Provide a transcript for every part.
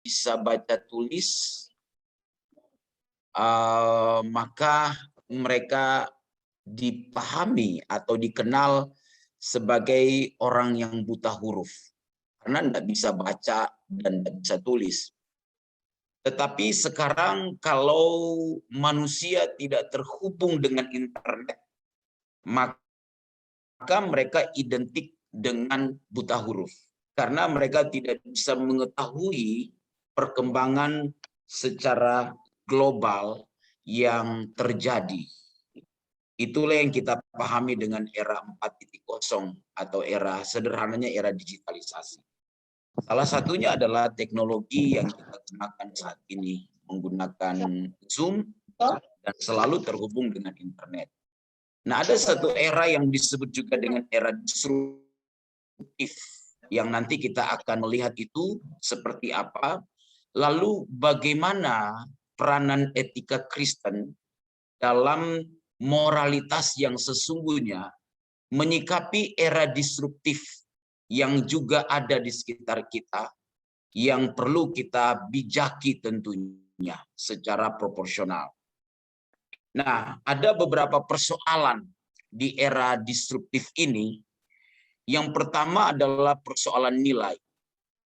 bisa baca tulis, maka mereka dipahami atau dikenal sebagai orang yang buta huruf karena tidak bisa baca dan tidak bisa tulis. Tetapi sekarang kalau manusia tidak terhubung dengan internet, maka mereka identik dengan buta huruf karena mereka tidak bisa mengetahui perkembangan secara global yang terjadi. Itulah yang kita pahami dengan era 4.0 atau era sederhananya era digitalisasi. Salah satunya adalah teknologi yang kita gunakan saat ini menggunakan Zoom dan selalu terhubung dengan internet. Nah, ada satu era yang disebut juga dengan era disruptif yang nanti kita akan melihat itu seperti apa. Lalu bagaimana peranan etika Kristen dalam moralitas yang sesungguhnya menyikapi era disruptif yang juga ada di sekitar kita, yang perlu kita bijaki tentunya secara proporsional. Nah, ada beberapa persoalan di era disruptif ini. Yang pertama adalah persoalan nilai.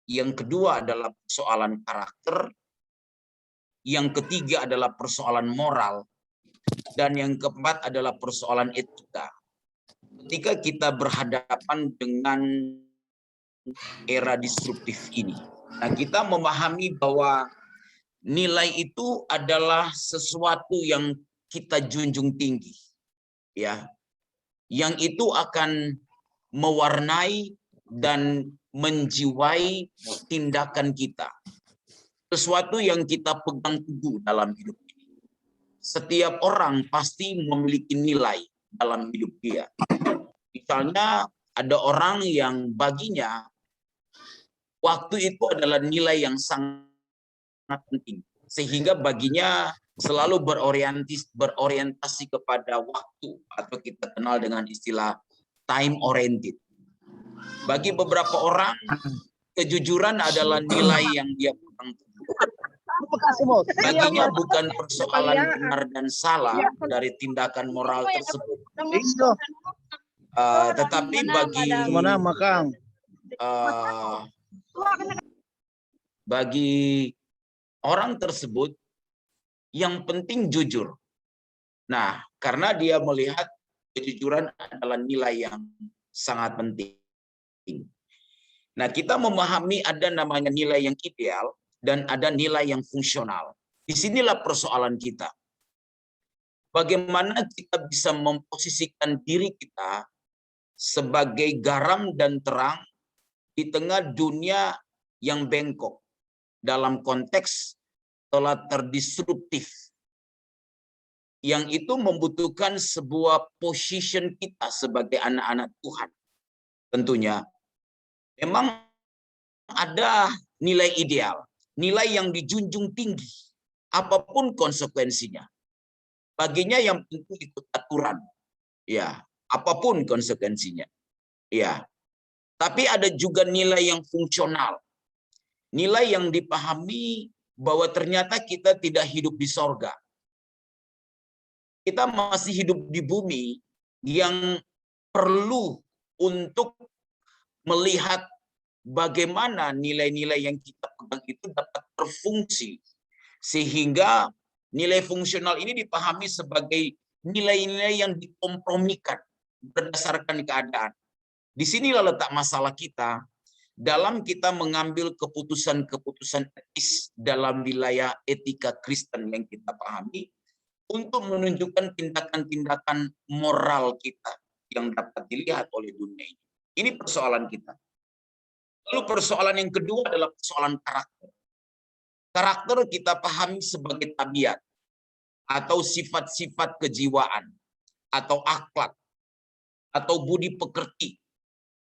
Yang kedua adalah persoalan karakter. Yang ketiga adalah persoalan moral. Dan yang keempat adalah persoalan etika. Ketika kita berhadapan dengan era disruptif ini, nah kita memahami bahwa nilai itu adalah sesuatu yang kita junjung tinggi, ya, yang itu akan mewarnai dan menjiwai tindakan kita, sesuatu yang kita pegang teguh dalam hidup ini. Setiap orang pasti memiliki nilai dalam hidup dia. Misalnya ada orang yang baginya waktu itu adalah nilai yang sangat penting, sehingga baginya selalu berorientasi kepada waktu, atau kita kenal dengan istilah time oriented. Bagi beberapa orang, kejujuran adalah nilai yang dia pegang teguh. Baginya bukan persoalan benar dan salah dari tindakan moral tersebut, tetapi bagi orang tersebut yang penting jujur. Nah, karena dia melihat kejujuran adalah nilai yang sangat penting. Nah, kita memahami ada namanya nilai yang ideal dan ada nilai yang fungsional. Disinilah persoalan kita. Bagaimana kita bisa memposisikan diri kita sebagai garam dan terang di tengah dunia yang bengkok dalam konteks telah terdisruptif, yang itu membutuhkan sebuah position kita sebagai anak-anak Tuhan. Tentunya memang ada nilai ideal, nilai yang dijunjung tinggi, apapun konsekuensinya. Baginya yang penting ikut aturan, ya, apapun konsekuensinya, ya. Tapi ada juga nilai yang fungsional, nilai yang dipahami bahwa ternyata kita tidak hidup di sorga. Kita masih hidup di bumi yang perlu untuk melihat bagaimana nilai-nilai yang kita pegang itu dapat berfungsi, sehingga nilai fungsional ini dipahami sebagai nilai-nilai yang dikompromikan berdasarkan keadaan. Di sinilah letak masalah kita dalam kita mengambil keputusan-keputusan etis dalam wilayah etika Kristen yang kita pahami untuk menunjukkan tindakan-tindakan moral kita yang dapat dilihat oleh dunia ini. Ini persoalan kita. Lalu persoalan yang kedua adalah persoalan karakter. Karakter kita pahami sebagai tabiat atau sifat-sifat kejiwaan atau akhlak atau budi pekerti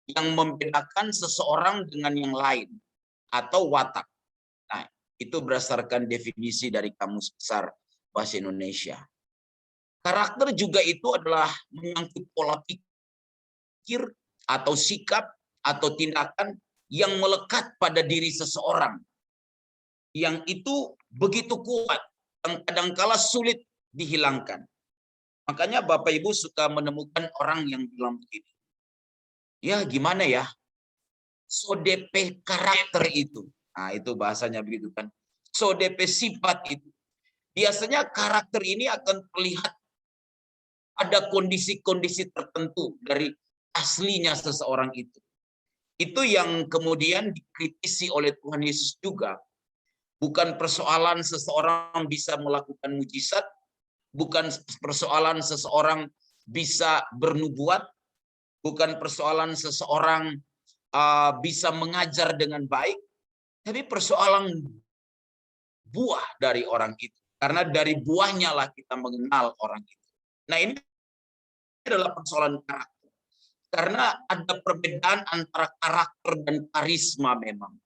yang membedakan seseorang dengan yang lain atau watak. Nah, itu berdasarkan definisi dari Kamus Besar Bahasa Indonesia. Karakter juga itu adalah menyangkut pola pikir atau sikap atau tindakan yang melekat pada diri seseorang yang itu begitu kuat, yang kadangkala sulit dihilangkan. Makanya Bapak Ibu suka menemukan orang yang bilang begini, ya gimana ya, so DP karakter itu. Nah itu bahasanya begitu kan. So DP sifat itu. Biasanya karakter ini akan terlihat ada kondisi-kondisi tertentu dari aslinya seseorang itu. Itu yang kemudian dikritisi oleh Tuhan Yesus juga. Bukan persoalan seseorang bisa melakukan mujizat, bukan persoalan seseorang bisa bernubuat, bukan persoalan seseorang bisa mengajar dengan baik, tapi persoalan buah dari orang itu. Karena dari buahnya lah kita mengenal orang itu. Nah ini adalah persoalan karakter. Karena ada perbedaan antara karakter dan karisma memang.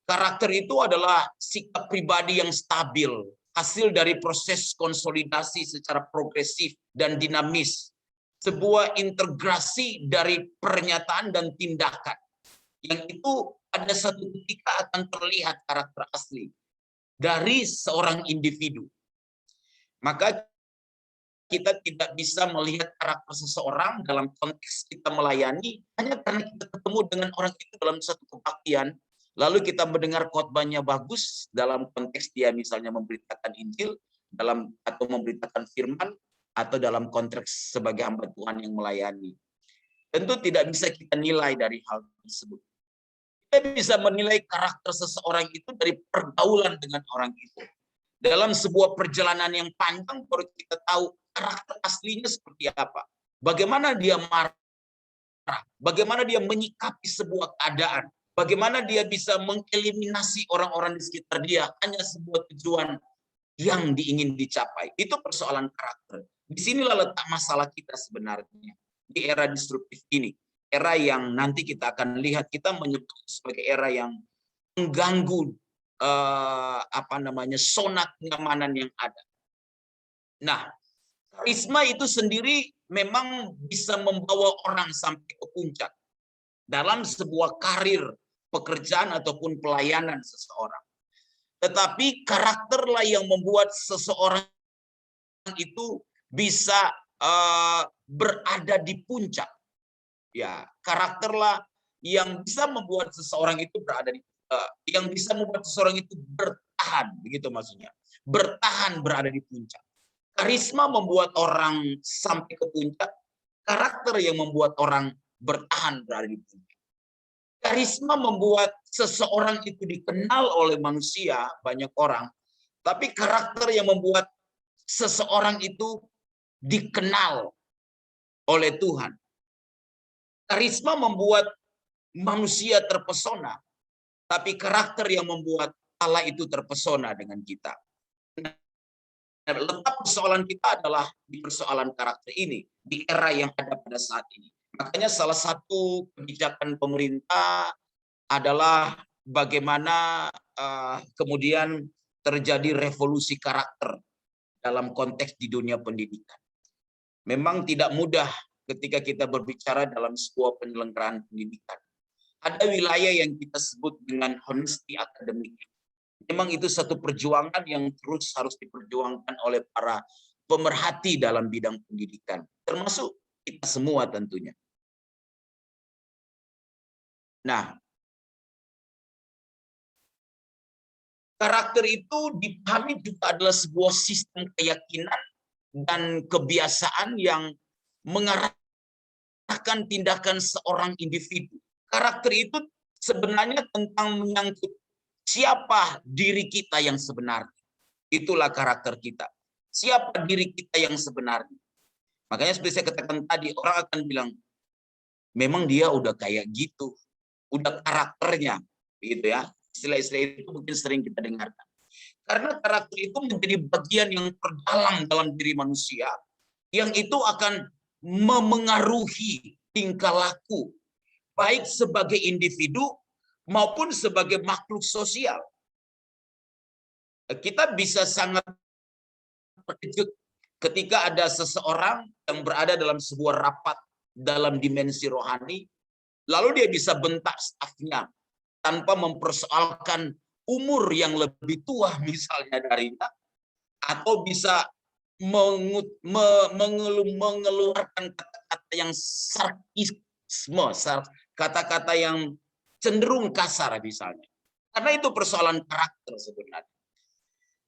Karakter itu adalah sikap pribadi yang stabil, hasil dari proses konsolidasi secara progresif dan dinamis. Sebuah integrasi dari pernyataan dan tindakan. Yang itu pada satu ketika akan terlihat karakter asli dari seorang individu. Maka kita tidak bisa melihat karakter seseorang dalam konteks kita melayani hanya karena kita ketemu dengan orang itu dalam satu kebaktian, lalu kita mendengar khotbahnya bagus dalam konteks dia misalnya memberitakan Injil atau memberitakan firman atau dalam konteks sebagai hamba Tuhan yang melayani. Tentu tidak bisa kita nilai dari hal tersebut. Kita bisa menilai karakter seseorang itu dari pergaulan dengan orang itu. Dalam sebuah perjalanan yang panjang baru kita tahu karakter aslinya seperti apa. Bagaimana dia marah, bagaimana dia menyikapi sebuah keadaan, bagaimana dia bisa mengeliminasi orang-orang di sekitar dia, hanya sebuah tujuan yang ingin dicapai. Itu persoalan karakter. Disinilah letak masalah kita sebenarnya. Di era disruptif ini. Era yang nanti kita akan lihat, kita menyebut sebagai era yang mengganggu zona kenyamanan yang ada. Nah, karisma itu sendiri memang bisa membawa orang sampai ke puncak dalam sebuah karir pekerjaan ataupun pelayanan seseorang. Tetapi karakterlah yang membuat seseorang itu bisa berada di puncak. Ya, karakterlah yang bisa membuat seseorang itu berada di yang bisa membuat seseorang itu bertahan, begitu maksudnya. Bertahan berada di puncak. Karisma membuat orang sampai ke puncak, karakter yang membuat orang bertahan berada di puncak. Karisma membuat seseorang itu dikenal oleh manusia, banyak orang, tapi karakter yang membuat seseorang itu dikenal oleh Tuhan. Karisma membuat manusia terpesona, tapi karakter yang membuat Allah itu terpesona dengan kita. Letak persoalan kita adalah di persoalan karakter ini, di era yang ada pada saat ini. Makanya salah satu kebijakan pemerintah adalah bagaimana kemudian terjadi revolusi karakter dalam konteks di dunia pendidikan. Memang tidak mudah ketika kita berbicara dalam sebuah penyelenggaraan pendidikan. Ada wilayah yang kita sebut dengan honesty akademik. Memang itu satu perjuangan yang terus harus diperjuangkan oleh para pemerhati dalam bidang pendidikan, termasuk kita semua tentunya. Nah, karakter itu dipahami juga adalah sebuah sistem keyakinan dan kebiasaan yang mengarahkan tindakan seorang individu. Karakter itu sebenarnya tentang menyangkut siapa diri kita yang sebenarnya. Itulah karakter kita. Siapa diri kita yang sebenarnya. Makanya seperti saya katakan tadi, orang akan bilang, memang dia udah kayak gitu. Udah karakternya. Gitu ya. Istilah-istilah itu mungkin sering kita dengarkan. Karena karakter itu menjadi bagian yang terdalam dalam diri manusia. Yang itu akan memengaruhi tingkah laku. Baik sebagai individu maupun sebagai makhluk sosial. Kita bisa sangat terkejut ketika ada seseorang yang berada dalam sebuah rapat dalam dimensi rohani, lalu dia bisa bentak stafnya tanpa mempersoalkan umur yang lebih tua misalnya darinya, atau bisa mengeluarkan kata-kata yang sarkisme, kata-kata yang cenderung kasar misalnya. Karena itu persoalan karakter sebenarnya.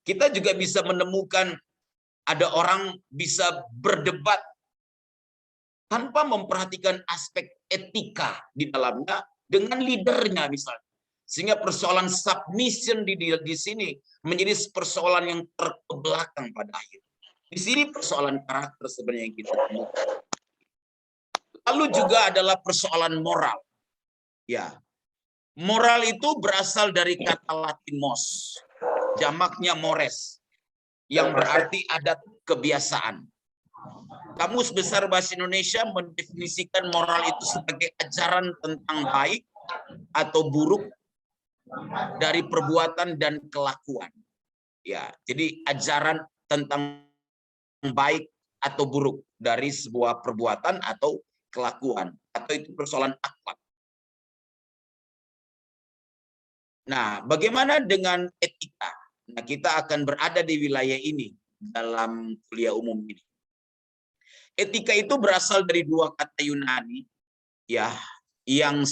Kita juga bisa menemukan ada orang bisa berdebat tanpa memperhatikan aspek etika di dalamnya dengan leadernya misalnya. Sehingga persoalan submission di sini menjadi persoalan yang terbelakang pada akhir. Di sini persoalan karakter sebenarnya yang kita temukan. Lalu juga adalah persoalan moral. Ya, moral itu berasal dari kata Latin mos, jamaknya mores, yang berarti adat kebiasaan. Kamus Besar Bahasa Indonesia mendefinisikan moral itu sebagai ajaran tentang baik atau buruk dari perbuatan dan kelakuan. Ya, jadi ajaran tentang baik atau buruk dari sebuah perbuatan atau kelakuan, atau itu persoalan akhlak. Nah, bagaimana dengan etika? Nah, kita akan berada di wilayah ini dalam kuliah umum ini. Etika itu berasal dari dua kata Yunani, ya, yang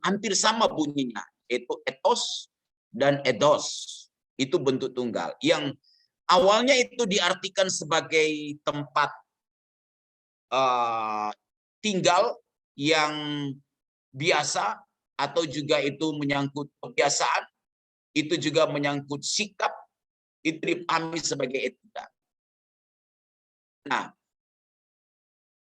hampir sama bunyinya, yaitu ethos dan eidos. Itu bentuk tunggal. Yang awalnya itu diartikan sebagai tempat tinggal yang biasa, atau juga itu menyangkut kebiasaan, itu juga menyangkut sikap, itu dipahami sebagai etika. Nah,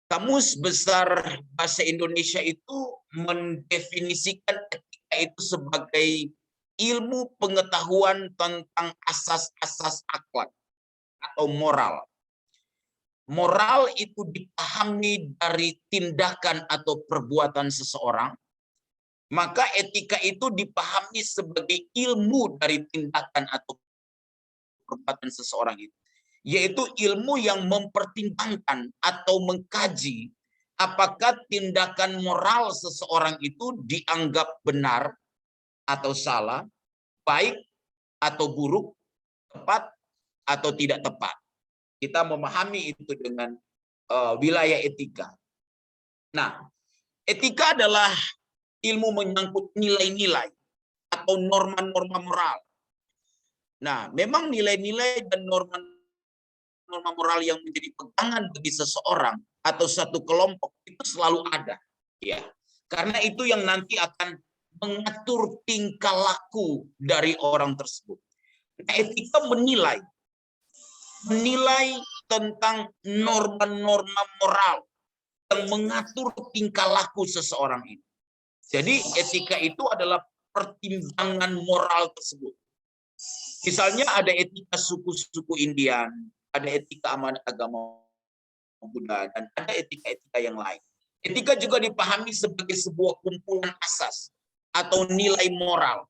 Kamus Besar Bahasa Indonesia itu mendefinisikan etika itu sebagai ilmu pengetahuan tentang asas-asas akhlak atau moral. Moral itu dipahami dari tindakan atau perbuatan seseorang, maka etika itu dipahami sebagai ilmu dari tindakan atau perbuatan seseorang itu, yaitu ilmu yang mempertimbangkan atau mengkaji apakah tindakan moral seseorang itu dianggap benar atau salah, baik atau buruk, tepat atau tidak tepat. Kita memahami itu dengan wilayah etika. Nah, etika adalah ilmu menyangkut nilai-nilai atau norma-norma moral. Nah, memang nilai-nilai dan norma moral yang menjadi pegangan bagi seseorang atau satu kelompok itu selalu ada, ya. Karena itu yang nanti akan mengatur tingkah laku dari orang tersebut. Nah, etika menilai tentang norma-norma moral yang mengatur tingkah laku seseorang ini. Jadi etika itu adalah pertimbangan moral tersebut. Misalnya ada etika suku-suku Indian, ada etika agama Buddha, dan ada etika-etika yang lain. Etika juga dipahami sebagai sebuah kumpulan asas atau nilai moral.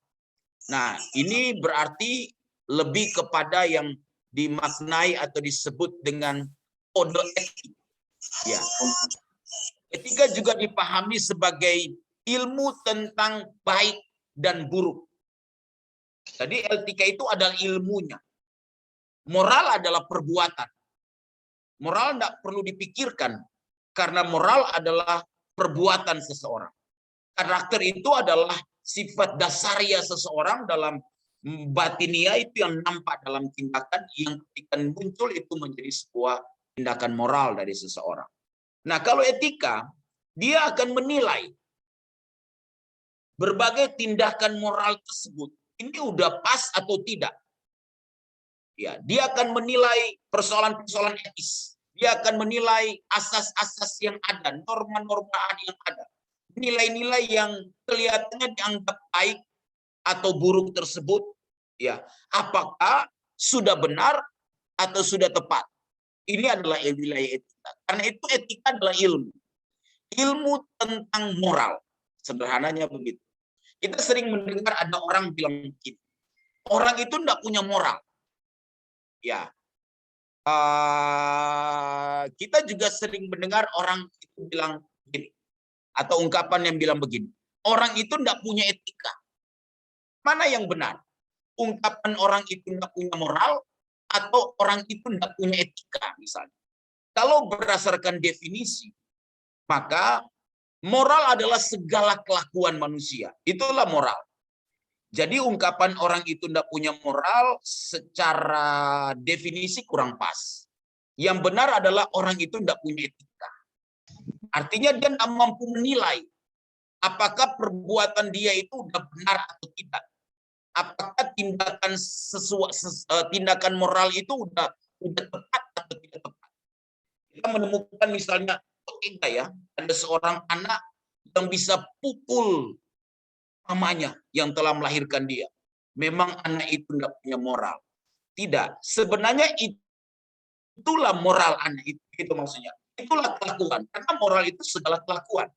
Nah, ini berarti lebih kepada yang dimaknai atau disebut dengan kode etik. Ya. Etika juga dipahami sebagai ilmu tentang baik dan buruk. Jadi etika itu adalah ilmunya. Moral adalah perbuatan. Moral tidak perlu dipikirkan, karena moral adalah perbuatan seseorang. Karakter itu adalah sifat dasaria seseorang dalam batinia, itu yang nampak dalam tindakan, yang ketika muncul itu menjadi sebuah tindakan moral dari seseorang. Nah, kalau etika, dia akan menilai berbagai tindakan moral tersebut, ini udah pas atau tidak. Ya, dia akan menilai persoalan-persoalan etis. Dia akan menilai asas-asas yang ada, norma-norma yang ada. Nilai-nilai yang kelihatannya dianggap baik atau buruk tersebut, ya, apakah sudah benar atau sudah tepat. Ini adalah wilayah etika. Karena itu etika adalah ilmu. Ilmu tentang moral. Sederhananya begitu. Kita sering mendengar ada orang bilang begini, orang itu tidak punya moral. Ya, kita juga sering mendengar orang itu bilang begini, atau ungkapan yang bilang begini, orang itu tidak punya etika. Mana yang benar? ungkapan orang itu nggak punya moral atau orang itu nggak punya etika misalnya. Kalau berdasarkan definisi, maka moral adalah segala kelakuan manusia. Itulah moral. Jadi ungkapan orang itu tidak punya moral secara definisi kurang pas. Yang benar adalah orang itu tidak punya etika. Artinya dia tidak mampu menilai apakah perbuatan dia itu sudah benar atau tidak. Apakah tindakan moral itu udah tepat atau tidak tepat. Kita menemukan misalnya, enggak ya, ada seorang anak yang bisa pukul mamanya yang telah melahirkan dia. Memang anak itu tidak punya moral. Tidak. Sebenarnya itulah moral anak itu, itu maksudnya. Itulah kelakuan. Karena moral itu segala kelakuan.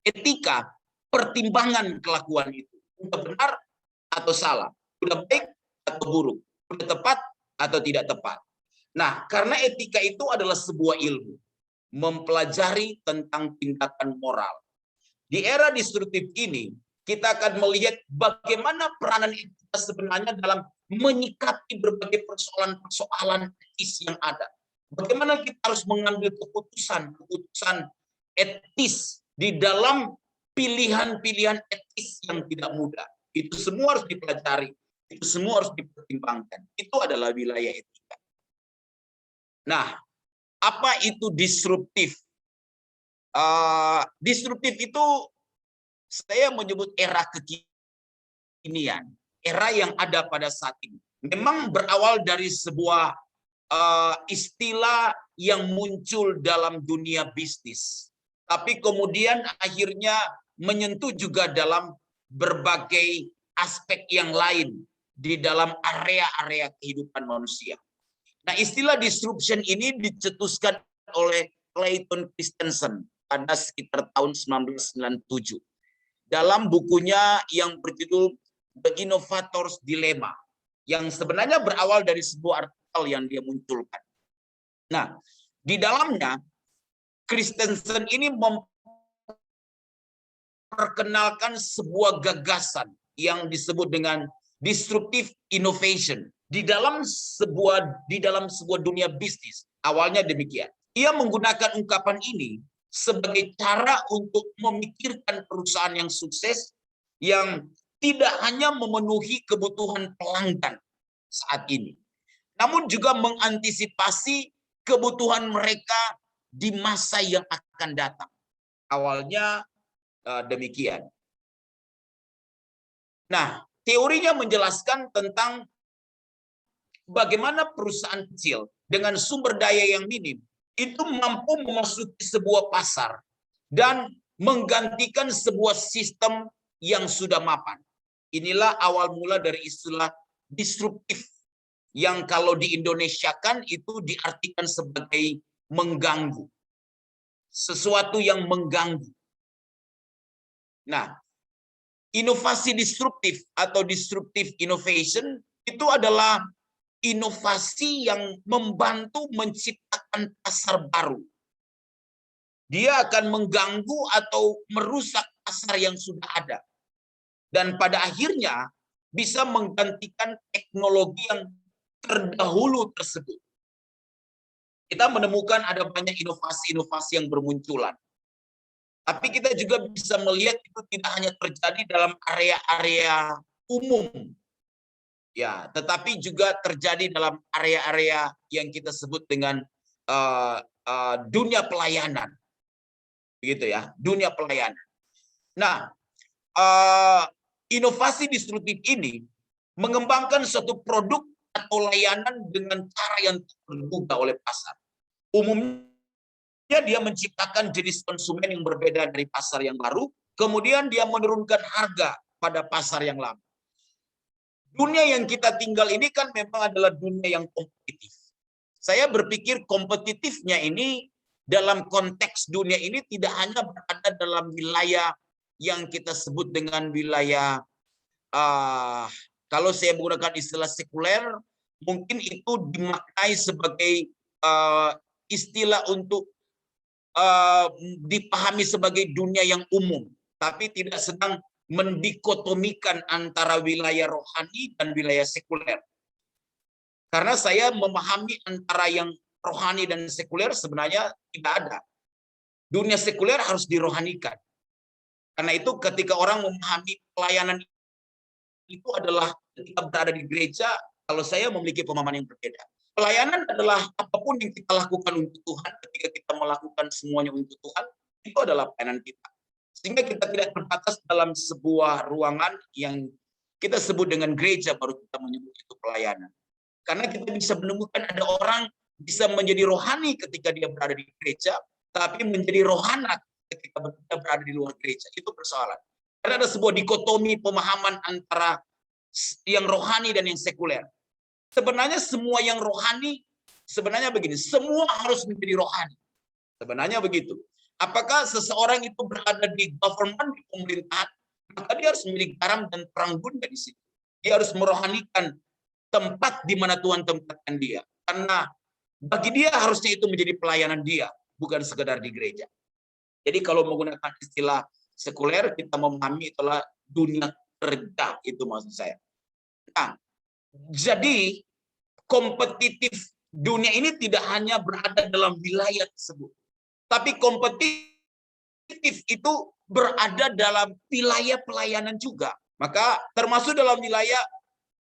Etika, pertimbangan kelakuan itu. Sudah benar atau salah. Sudah baik atau buruk. Sudah tepat atau tidak tepat. Nah, karena etika itu adalah sebuah ilmu. Mempelajari tentang tindakan moral. Di era destruktif ini, kita akan melihat bagaimana peranan etika sebenarnya dalam menyikapi berbagai persoalan-persoalan etis yang ada. Bagaimana kita harus mengambil keputusan etis di dalam pilihan-pilihan etis yang tidak mudah. Itu semua harus dipelajari, itu semua harus dipertimbangkan. Itu adalah wilayah etika. Nah, apa itu disruptif? Disruptif itu saya menyebut era kekinian, era yang ada pada saat ini. Memang berawal dari sebuah istilah yang muncul dalam dunia bisnis, tapi kemudian akhirnya menyentuh juga dalam berbagai aspek yang lain di dalam area-area kehidupan manusia. Nah, istilah disruption ini dicetuskan oleh Clayton Christensen pada sekitar tahun 1997. Dalam bukunya yang berjudul The Innovator's Dilemma, yang sebenarnya berawal dari sebuah artikel yang dia munculkan. Nah, di dalamnya Christensen ini memperkenalkan sebuah gagasan yang disebut dengan disruptive innovation di dalam sebuah dunia bisnis. Awalnya demikian. Ia menggunakan ungkapan ini sebagai cara untuk memikirkan perusahaan yang sukses yang tidak hanya memenuhi kebutuhan pelanggan saat ini, namun juga mengantisipasi kebutuhan mereka di masa yang akan datang. Awalnya demikian. Nah, teorinya menjelaskan tentang bagaimana perusahaan kecil dengan sumber daya yang minim itu mampu memasuki sebuah pasar dan menggantikan sebuah sistem yang sudah mapan. Inilah awal mula dari istilah disruptif yang kalau di Indonesia kan itu diartikan sebagai mengganggu. Sesuatu yang mengganggu. Nah, inovasi disruptif atau disruptive innovation itu adalah inovasi yang membantu menciptakan pasar baru. Dia akan mengganggu atau merusak pasar yang sudah ada. Dan pada akhirnya bisa menggantikan teknologi yang terdahulu tersebut. Kita menemukan ada banyak inovasi-inovasi yang bermunculan. Tapi kita juga bisa melihat itu tidak hanya terjadi dalam area-area umum, ya, tetapi juga terjadi dalam area-area yang kita sebut dengan dunia pelayanan, begitu ya, dunia pelayanan. Nah, inovasi disruptif ini mengembangkan suatu produk atau layanan dengan cara yang terduga oleh pasar. Umumnya dia menciptakan jenis konsumen yang berbeda dari pasar yang baru, kemudian dia menurunkan harga pada pasar yang lama. Dunia yang kita tinggal ini kan memang adalah dunia yang kompetitif. Saya berpikir kompetitifnya ini dalam konteks dunia ini tidak hanya berada dalam wilayah yang kita sebut dengan wilayah, kalau saya menggunakan istilah sekuler, mungkin itu dimaknai sebagai istilah untuk dipahami sebagai dunia yang umum, tapi tidak sedang mendikotomikan antara wilayah rohani dan wilayah sekuler. Karena saya memahami antara yang rohani dan sekuler sebenarnya tidak ada. Dunia sekuler harus dirohanikan. Karena itu ketika orang memahami pelayanan itu adalah ketika berada di gereja, kalau saya memiliki pemahaman yang berbeda. Pelayanan adalah apapun yang kita lakukan untuk Tuhan, ketika kita melakukan semuanya untuk Tuhan, itu adalah pelayanan kita. Sehingga kita tidak terbatas dalam sebuah ruangan yang kita sebut dengan gereja, baru kita menyebut itu pelayanan. Karena kita bisa menemukan ada orang bisa menjadi rohani ketika dia berada di gereja, tapi menjadi rohana ketika dia berada di luar gereja. Itu persoalan. Karena ada sebuah dikotomi pemahaman antara yang rohani dan yang sekuler. Sebenarnya semua yang rohani, sebenarnya begini, semua harus menjadi rohani. Sebenarnya begitu. Apakah seseorang itu berada di government, di pemerintahan, maka dia harus menjadi garam dan terang dunia di situ. Dia harus merohanikan tempat di mana Tuhan tempatkan dia. Karena bagi dia harusnya itu menjadi pelayanan dia, bukan sekedar di gereja. Jadi kalau menggunakan istilah sekuler, kita memahami itulah dunia kerja, itu maksud saya. Nah, jadi kompetitif dunia ini tidak hanya berada dalam wilayah tersebut, tapi kompetitif itu berada dalam wilayah pelayanan juga. Maka termasuk dalam wilayah,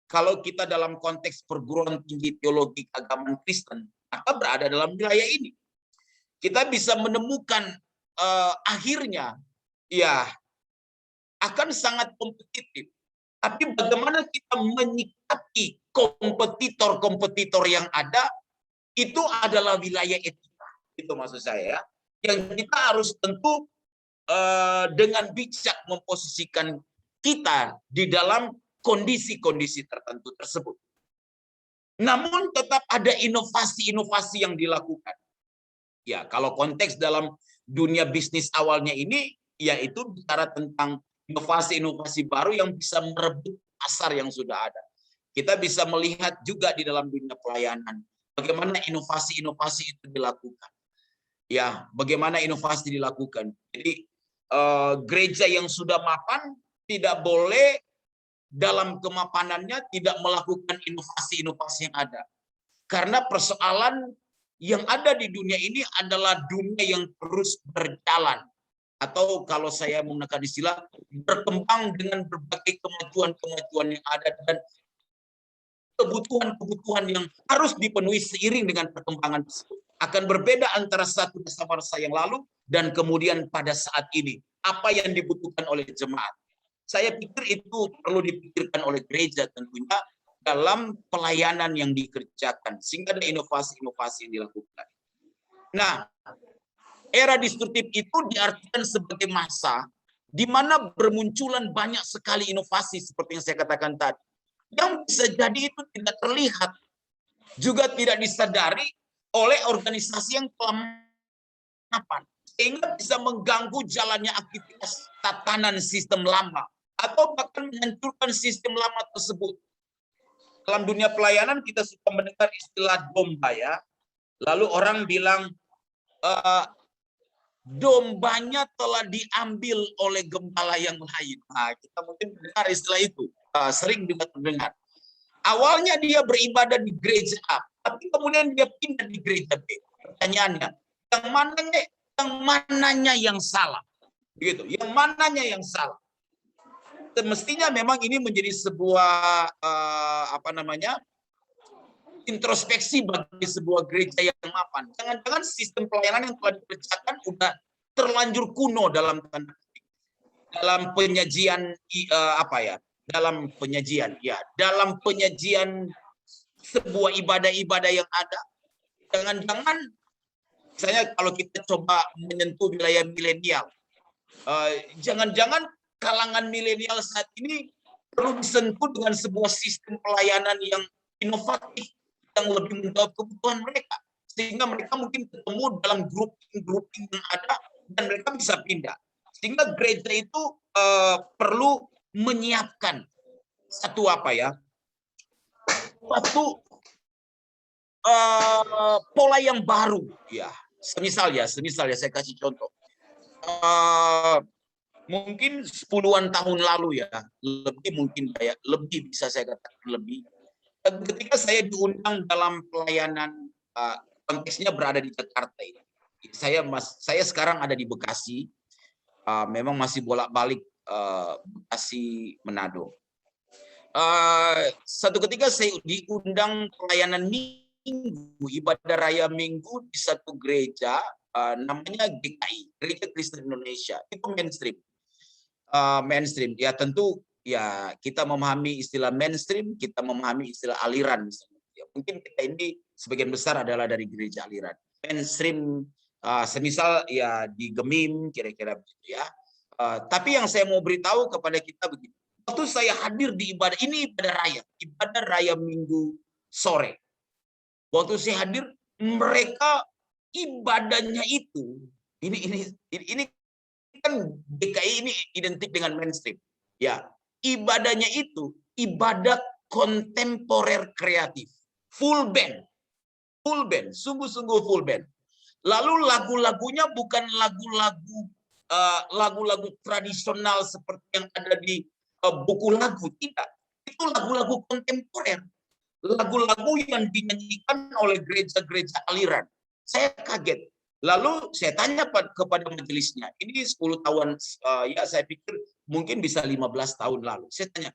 kalau kita dalam konteks perguruan tinggi teologi keagamaan Kristen, maka berada dalam wilayah ini. Kita bisa menemukan akhirnya, ya, akan sangat kompetitif. Tapi bagaimana kita menyikapi kompetitor-kompetitor yang ada, itu adalah wilayah etika. Itu maksud saya. Yang kita harus tentu dengan bijak memposisikan kita di dalam kondisi-kondisi tertentu tersebut. Namun tetap ada inovasi-inovasi yang dilakukan. Ya, kalau konteks dalam dunia bisnis awalnya ini, yaitu bicara tentang inovasi-inovasi baru yang bisa merebut pasar yang sudah ada. Kita bisa melihat juga di dalam dunia pelayanan, bagaimana inovasi-inovasi itu dilakukan. Ya, bagaimana inovasi dilakukan. Jadi, gereja yang sudah mapan tidak boleh dalam kemapanannya tidak melakukan inovasi-inovasi yang ada. Karena persoalan yang ada di dunia ini adalah dunia yang terus berjalan. Atau kalau saya menggunakan istilah, berkembang dengan berbagai kemajuan-kemajuan yang ada dan kebutuhan-kebutuhan yang harus dipenuhi seiring dengan perkembangan tersebut. Akan berbeda antara satu masa-masa yang lalu dan kemudian pada saat ini. Apa yang dibutuhkan oleh jemaat. Saya pikir itu perlu dipikirkan oleh gereja tentunya dalam pelayanan yang dikerjakan. Sehingga ada inovasi-inovasi yang dilakukan. Nah, era destruktif itu diartikan sebagai masa di mana bermunculan banyak sekali inovasi seperti yang saya katakan tadi. Yang bisa jadi itu tidak terlihat. Juga tidak disadari oleh organisasi yang telah mapan. Sehingga bisa mengganggu jalannya aktivitas tatanan sistem lama. Atau bahkan menghancurkan sistem lama tersebut. Dalam dunia pelayanan kita suka mendengar istilah domba ya. Lalu orang bilang dombanya telah diambil oleh gembala yang lain. Nah, kita mungkin mendengar istilah itu. Sering juga terdengar. Awalnya dia beribadah di gereja A, tapi kemudian dia pindah di gereja B. Pertanyaannya, yang mananya yang salah? Begitu. Yang mananya yang salah? Mestinya memang ini menjadi sebuah introspeksi bagi sebuah gereja yang mapan. Jangan-jangan sistem pelayanan yang telah dikerjakan sudah terlanjur kuno dalam penyajian dalam penyajian sebuah ibadah-ibadah yang ada. Jangan-jangan misalnya kalau kita coba menyentuh wilayah milenial, jangan-jangan kalangan milenial saat ini perlu disentuh dengan sebuah sistem pelayanan yang inovatif yang lebih menjawab kebutuhan mereka, sehingga mereka mungkin ketemu dalam grouping yang ada dan mereka bisa pindah. Sehingga gereja itu perlu menyiapkan satu pola yang baru ya. Semisal ya saya kasih contoh. mungkin 10-an tahun lalu ya, lebih mungkin ya, lebih bisa saya katakan lebih. Ketika saya diundang dalam pelayanan, konteksnya berada di Jakarta ini. Saya sekarang ada di Bekasi, memang masih bolak-balik Bekasi Manado. Satu ketika saya diundang pelayanan minggu, ibadah raya minggu di satu gereja, namanya GKI, Gereja Kristen Indonesia. Itu mainstream. Mainstream, ya tentu ya kita memahami istilah mainstream, kita memahami istilah aliran. Ya, mungkin kita ini sebagian besar adalah dari gereja aliran. Mainstream, semisal ya di Gemim, kira-kira begitu ya. Tapi yang saya mau beritahu kepada kita begitu. Waktu saya hadir di ibadah ini, ibadah raya minggu sore. Waktu saya hadir, mereka ibadahnya itu ini kan DKI ini identik dengan mainstream. Ya, ibadahnya itu ibadah kontemporer kreatif, full band, sungguh-sungguh full band. Lalu lagu-lagunya bukan lagu-lagu tradisional seperti yang ada di buku lagu, tidak. Itu lagu-lagu kontemporer, lagu-lagu yang dinyanyikan oleh gereja-gereja aliran. Saya kaget. Lalu saya tanya kepada majelisnya, ini 10 tahun, ya saya pikir mungkin bisa 15 tahun lalu. Saya tanya,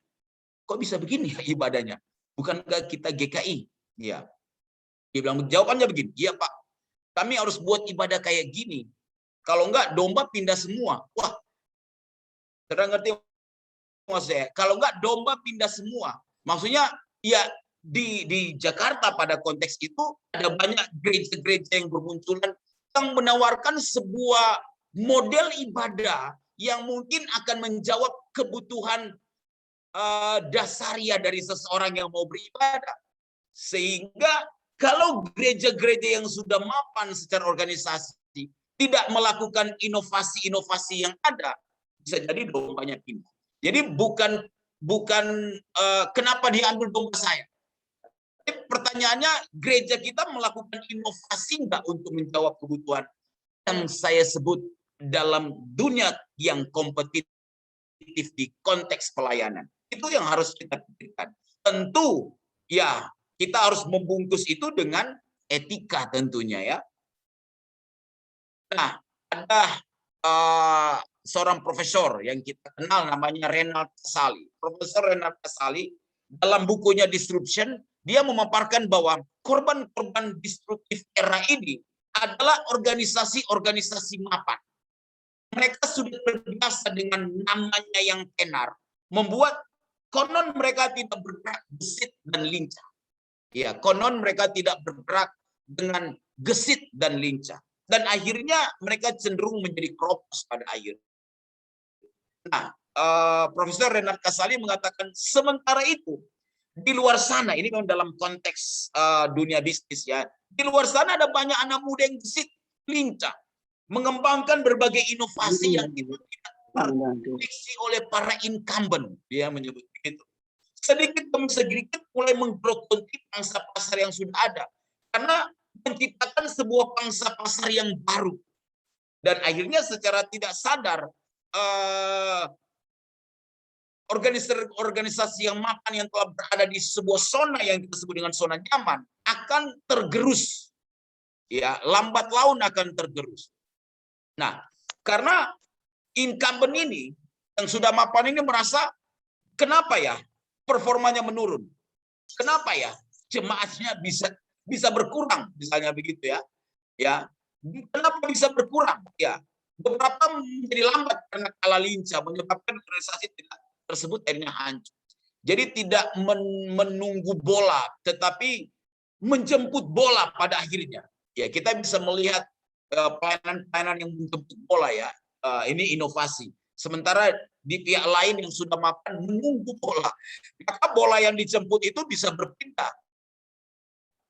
kok bisa begini ya ibadahnya? Bukankah kita GKI? Ya. Dia bilang, jawabannya begini, iya Pak, kami harus buat ibadah kayak gini. Kalau enggak, domba pindah semua. Wah, saudara ngerti maksud saya? Kalau enggak, domba pindah semua. Maksudnya, ya di Jakarta pada konteks itu ada banyak gereja-gereja yang bermunculan yang menawarkan sebuah model ibadah yang mungkin akan menjawab kebutuhan dasaria dari seseorang yang mau beribadah. Sehingga kalau gereja-gereja yang sudah mapan secara organisasi tidak melakukan inovasi-inovasi yang ada, bisa jadi dombanya pindah. Jadi bukan kenapa dia ambil domba saya. Pertanyaannya, gereja kita melakukan inovasi enggak untuk menjawab kebutuhan yang saya sebut dalam dunia yang kompetitif di konteks pelayanan. Itu yang harus kita pikirkan. Tentu, ya kita harus membungkus itu dengan etika tentunya ya. Nah, ada seorang profesor yang kita kenal namanya Renald Casali. Profesor Renald Casali dalam bukunya Disruption, dia memaparkan bahwa korban-korban disruptif era ini adalah organisasi-organisasi mapan. Mereka sudah terbiasa dengan namanya yang tenar, membuat konon mereka tidak bergerak gesit dan lincah. Ya, konon mereka tidak bergerak dengan gesit dan lincah. Dan akhirnya mereka cenderung menjadi kropos pada akhirnya. Nah, Profesor Renard Casali mengatakan sementara itu di luar sana, ini kan dalam konteks dunia bisnis ya, di luar sana ada banyak anak muda yang gesit, lincah, mengembangkan berbagai inovasi yang itu tidak terdeteksi oleh para incumbent, dia menyebut begitu. Sedikit demi sedikit mulai menggerogoti pangsa pasar yang sudah ada, karena menciptakan sebuah pangsa pasar yang baru. Dan akhirnya secara tidak sadar, organisasi yang mapan yang telah berada di sebuah zona yang kita sebut dengan zona nyaman akan tergerus. Ya, lambat laun akan tergerus. Nah, karena incumbent ini yang sudah mapan ini merasa kenapa ya performanya menurun? Kenapa ya jemaatnya bisa berkurang misalnya begitu ya? Ya, kenapa bisa berkurang? Ya, beberapa menjadi lambat karena kalah lincah menyebabkan organisasi tersebut akhirnya hancur. Jadi tidak menunggu bola, tetapi menjemput bola pada akhirnya. Ya, kita bisa melihat pelayanan-pelayanan yang menjemput bola ya. Ini inovasi. Sementara di pihak lain yang sudah mapan menunggu bola, maka bola yang dijemput itu bisa berpindah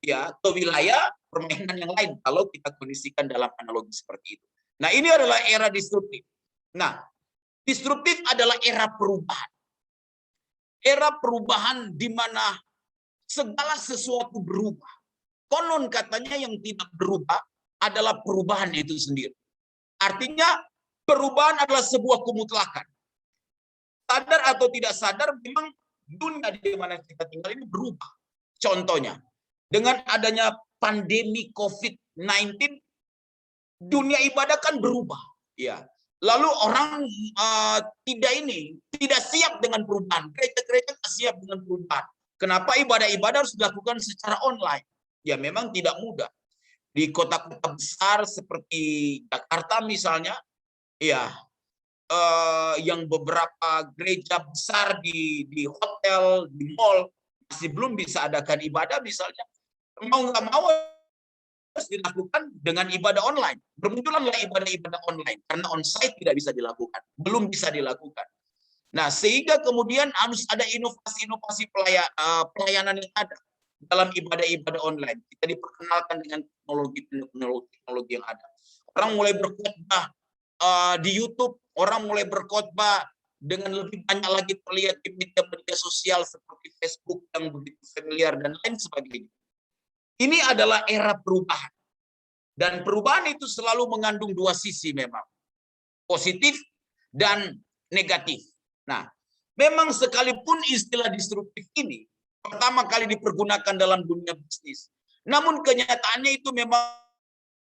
ya ke wilayah permainan yang lain kalau kita kondisikan dalam analogi seperti itu. Nah, ini adalah era disruptif. Nah, disruptif adalah era perubahan. Era perubahan di mana segala sesuatu berubah. Konon katanya yang tidak berubah adalah perubahan itu sendiri. Artinya Perubahan adalah sebuah kemutlakan. Sadar atau tidak sadar, memang dunia di mana kita tinggal ini berubah. Contohnya, dengan adanya pandemi COVID-19, dunia ibadah kan berubah. Ya. Lalu orang tidak siap dengan perubahan. Gereja-gereja tidak siap dengan perubahan. Kenapa ibadah-ibadah harus dilakukan secara online? Ya memang tidak mudah. Di kota-kota besar seperti Jakarta misalnya, ya yang beberapa gereja besar di hotel, di mall masih belum bisa adakan ibadah misalnya, mau nggak mau harus dilakukan dengan ibadah online. Bermunculanlah ibadah-ibadah online karena onsite tidak bisa dilakukan, belum bisa dilakukan. Nah, sehingga kemudian harus ada inovasi-inovasi pelayanan yang ada dalam ibadah-ibadah online. Kita diperkenalkan dengan teknologi yang ada. Orang mulai berkhotbah di YouTube, orang mulai berkhotbah dengan lebih banyak lagi terlihat di media-media sosial seperti Facebook yang begitu familiar dan lain sebagainya. Ini adalah era perubahan. Dan perubahan itu selalu mengandung dua sisi memang. Positif dan negatif. Nah, memang sekalipun istilah disruptif ini pertama kali dipergunakan dalam dunia bisnis, namun kenyataannya itu memang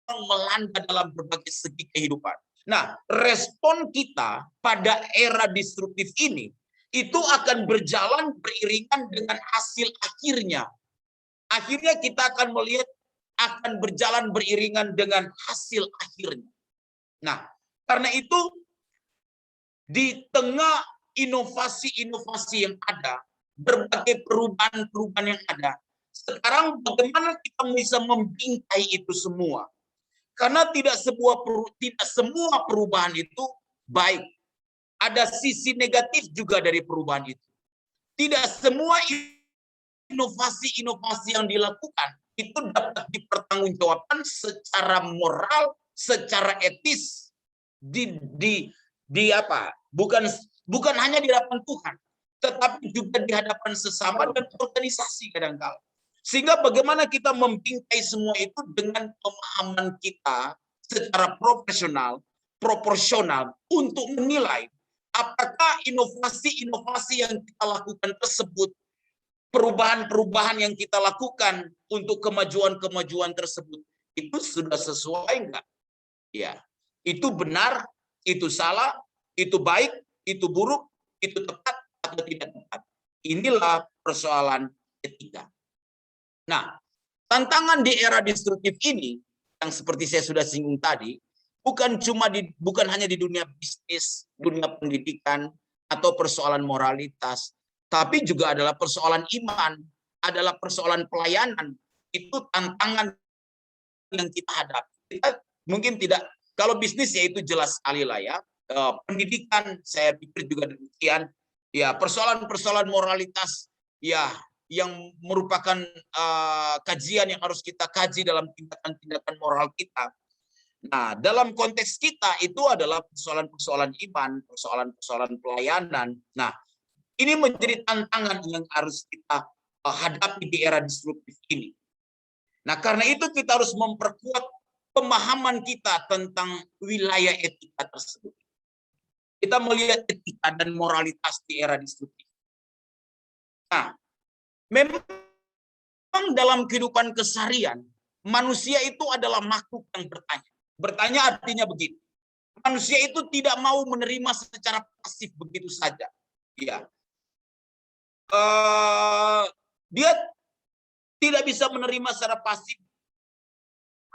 melanda dalam berbagai segi kehidupan. Nah, respon kita pada era disruptif ini itu akan berjalan beriringan dengan hasil akhirnya. Akhirnya kita akan melihat akan berjalan beriringan dengan hasil akhirnya. Nah, karena itu di tengah inovasi-inovasi yang ada, berbagai perubahan-perubahan yang ada, sekarang bagaimana kita bisa membingkai itu semua? Karena tidak semua perubahan itu baik. Ada sisi negatif juga dari perubahan itu. Tidak semua inovasi-inovasi yang dilakukan itu dapat dipertanggungjawabkan secara moral, secara etis bukan hanya di hadapan Tuhan, tetapi juga di hadapan sesama dan organisasi kadang-kala. Sehingga bagaimana kita membingkai semua itu dengan pemahaman kita secara profesional, proporsional untuk menilai apakah inovasi-inovasi yang kita lakukan tersebut, perubahan-perubahan yang kita lakukan untuk kemajuan-kemajuan tersebut itu sudah sesuai enggak? Ya, itu benar, itu salah, itu baik, itu buruk, itu tepat atau tidak tepat. Inilah persoalan etika. Nah, tantangan di era disruptif ini yang seperti saya sudah singgung tadi, bukan hanya di dunia bisnis, dunia pendidikan atau persoalan moralitas, tapi juga adalah persoalan iman, adalah persoalan pelayanan. Itu tantangan yang kita hadapi. Kita mungkin tidak, kalau bisnis ya itu jelas sekali lah ya. Pendidikan saya pikir juga demikian. Ya, persoalan-persoalan moralitas ya yang merupakan kajian yang harus kita kaji dalam tindakan-tindakan moral kita. Nah, dalam konteks kita itu adalah persoalan-persoalan iman, persoalan-persoalan pelayanan. Nah, ini menjadi tantangan yang harus kita hadapi di era disruptif ini. Nah, karena itu kita harus memperkuat pemahaman kita tentang wilayah etika tersebut. Kita melihat etika dan moralitas di era disruptif. Nah, memang dalam kehidupan keseharian, manusia itu adalah makhluk yang bertanya. Bertanya artinya begini, manusia itu tidak mau menerima secara pasif begitu saja. Ya, dia tidak bisa menerima secara pasif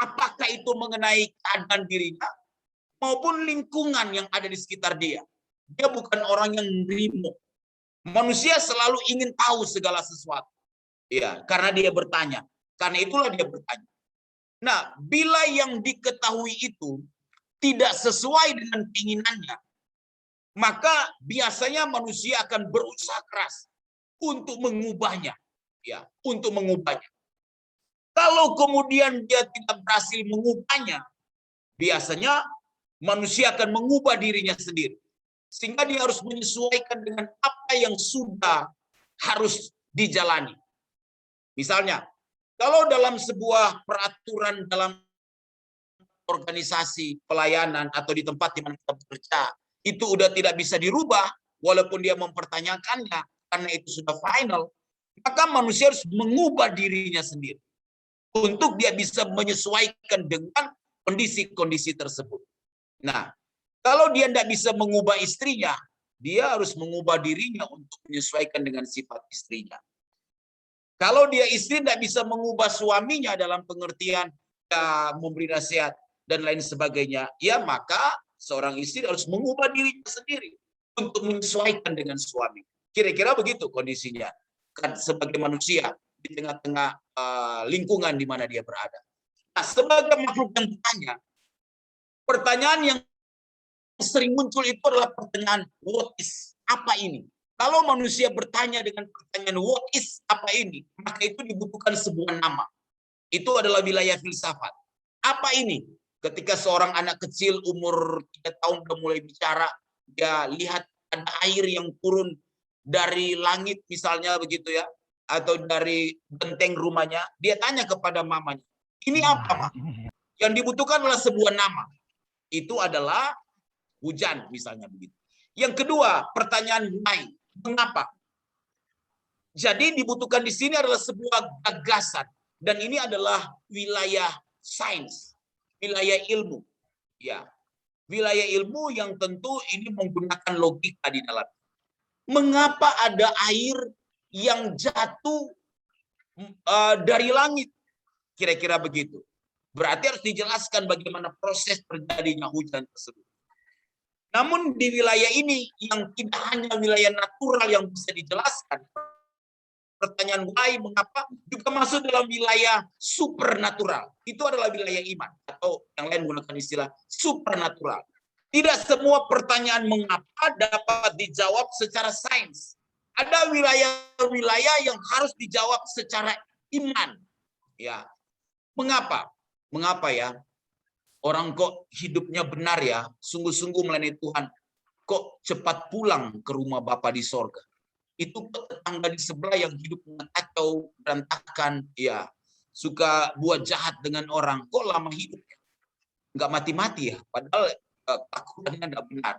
apakah itu mengenai keadaan dirinya maupun lingkungan yang ada di sekitar dia. Dia bukan orang yang menerima. Manusia selalu ingin tahu segala sesuatu. Ya, karena dia bertanya. Karena itulah dia bertanya. Nah, bila yang diketahui itu tidak sesuai dengan keinginannya, maka biasanya manusia akan berusaha keras untuk mengubahnya. Ya, untuk mengubahnya. Kalau kemudian dia tidak berhasil mengubahnya, biasanya manusia akan mengubah dirinya sendiri. Sehingga dia harus menyesuaikan dengan apa yang sudah harus dijalani. Misalnya, kalau dalam sebuah peraturan dalam organisasi pelayanan atau di tempat di mana kita bekerja itu udah tidak bisa dirubah, walaupun dia mempertanyakannya karena itu sudah final, maka manusia harus mengubah dirinya sendiri untuk dia bisa menyesuaikan dengan kondisi-kondisi tersebut. Nah, kalau dia tidak bisa mengubah istrinya, dia harus mengubah dirinya untuk menyesuaikan dengan sifat istrinya. Kalau dia istri tidak bisa mengubah suaminya dalam pengertian ya, memberi nasihat dan lain sebagainya, ya maka seorang istri harus mengubah dirinya sendiri untuk menyesuaikan dengan suami. Kira-kira begitu kondisinya. Kan sebagai manusia di tengah-tengah lingkungan di mana dia berada. Nah, sebagai makhluk yang bertanya, pertanyaan yang sering muncul itu adalah pertanyaan what is, apa ini? Kalau manusia bertanya dengan pertanyaan what is, apa ini, maka itu dibutuhkan sebuah nama. Itu adalah wilayah filsafat. Apa ini? Ketika seorang anak kecil umur 3 tahun sudah mulai bicara, dia lihat ada air yang turun dari langit misalnya begitu ya, atau dari genteng rumahnya, dia tanya kepada mamanya, ini apa, Ma? Yang dibutuhkan adalah sebuah nama. Itu adalah hujan misalnya begitu. Yang kedua, pertanyaan why, mengapa? Jadi dibutuhkan di sini adalah sebuah gagasan dan ini adalah wilayah sains, wilayah ilmu. Ya. Wilayah ilmu yang tentu ini menggunakan logika di dalam. Mengapa ada air yang jatuh dari langit? Kira-kira begitu. Berarti harus dijelaskan bagaimana proses terjadinya hujan tersebut. Namun di wilayah ini yang tidak hanya wilayah natural yang bisa dijelaskan, pertanyaan why, mengapa, juga masuk dalam wilayah supernatural. Itu adalah wilayah iman, atau yang lain menggunakan istilah supernatural. Tidak semua pertanyaan mengapa dapat dijawab secara sains. Ada wilayah-wilayah yang harus dijawab secara iman. Ya, mengapa? Mengapa ya? Orang kok hidupnya benar ya, sungguh-sungguh melayani Tuhan. Kok cepat pulang ke rumah Bapa di sorga? Itu tetangga di sebelah yang hidupnya kacau, berantakan, ya, suka buat jahat dengan orang. Kok lama hidup? Nggak mati-mati ya, padahal takutannya nggak benar.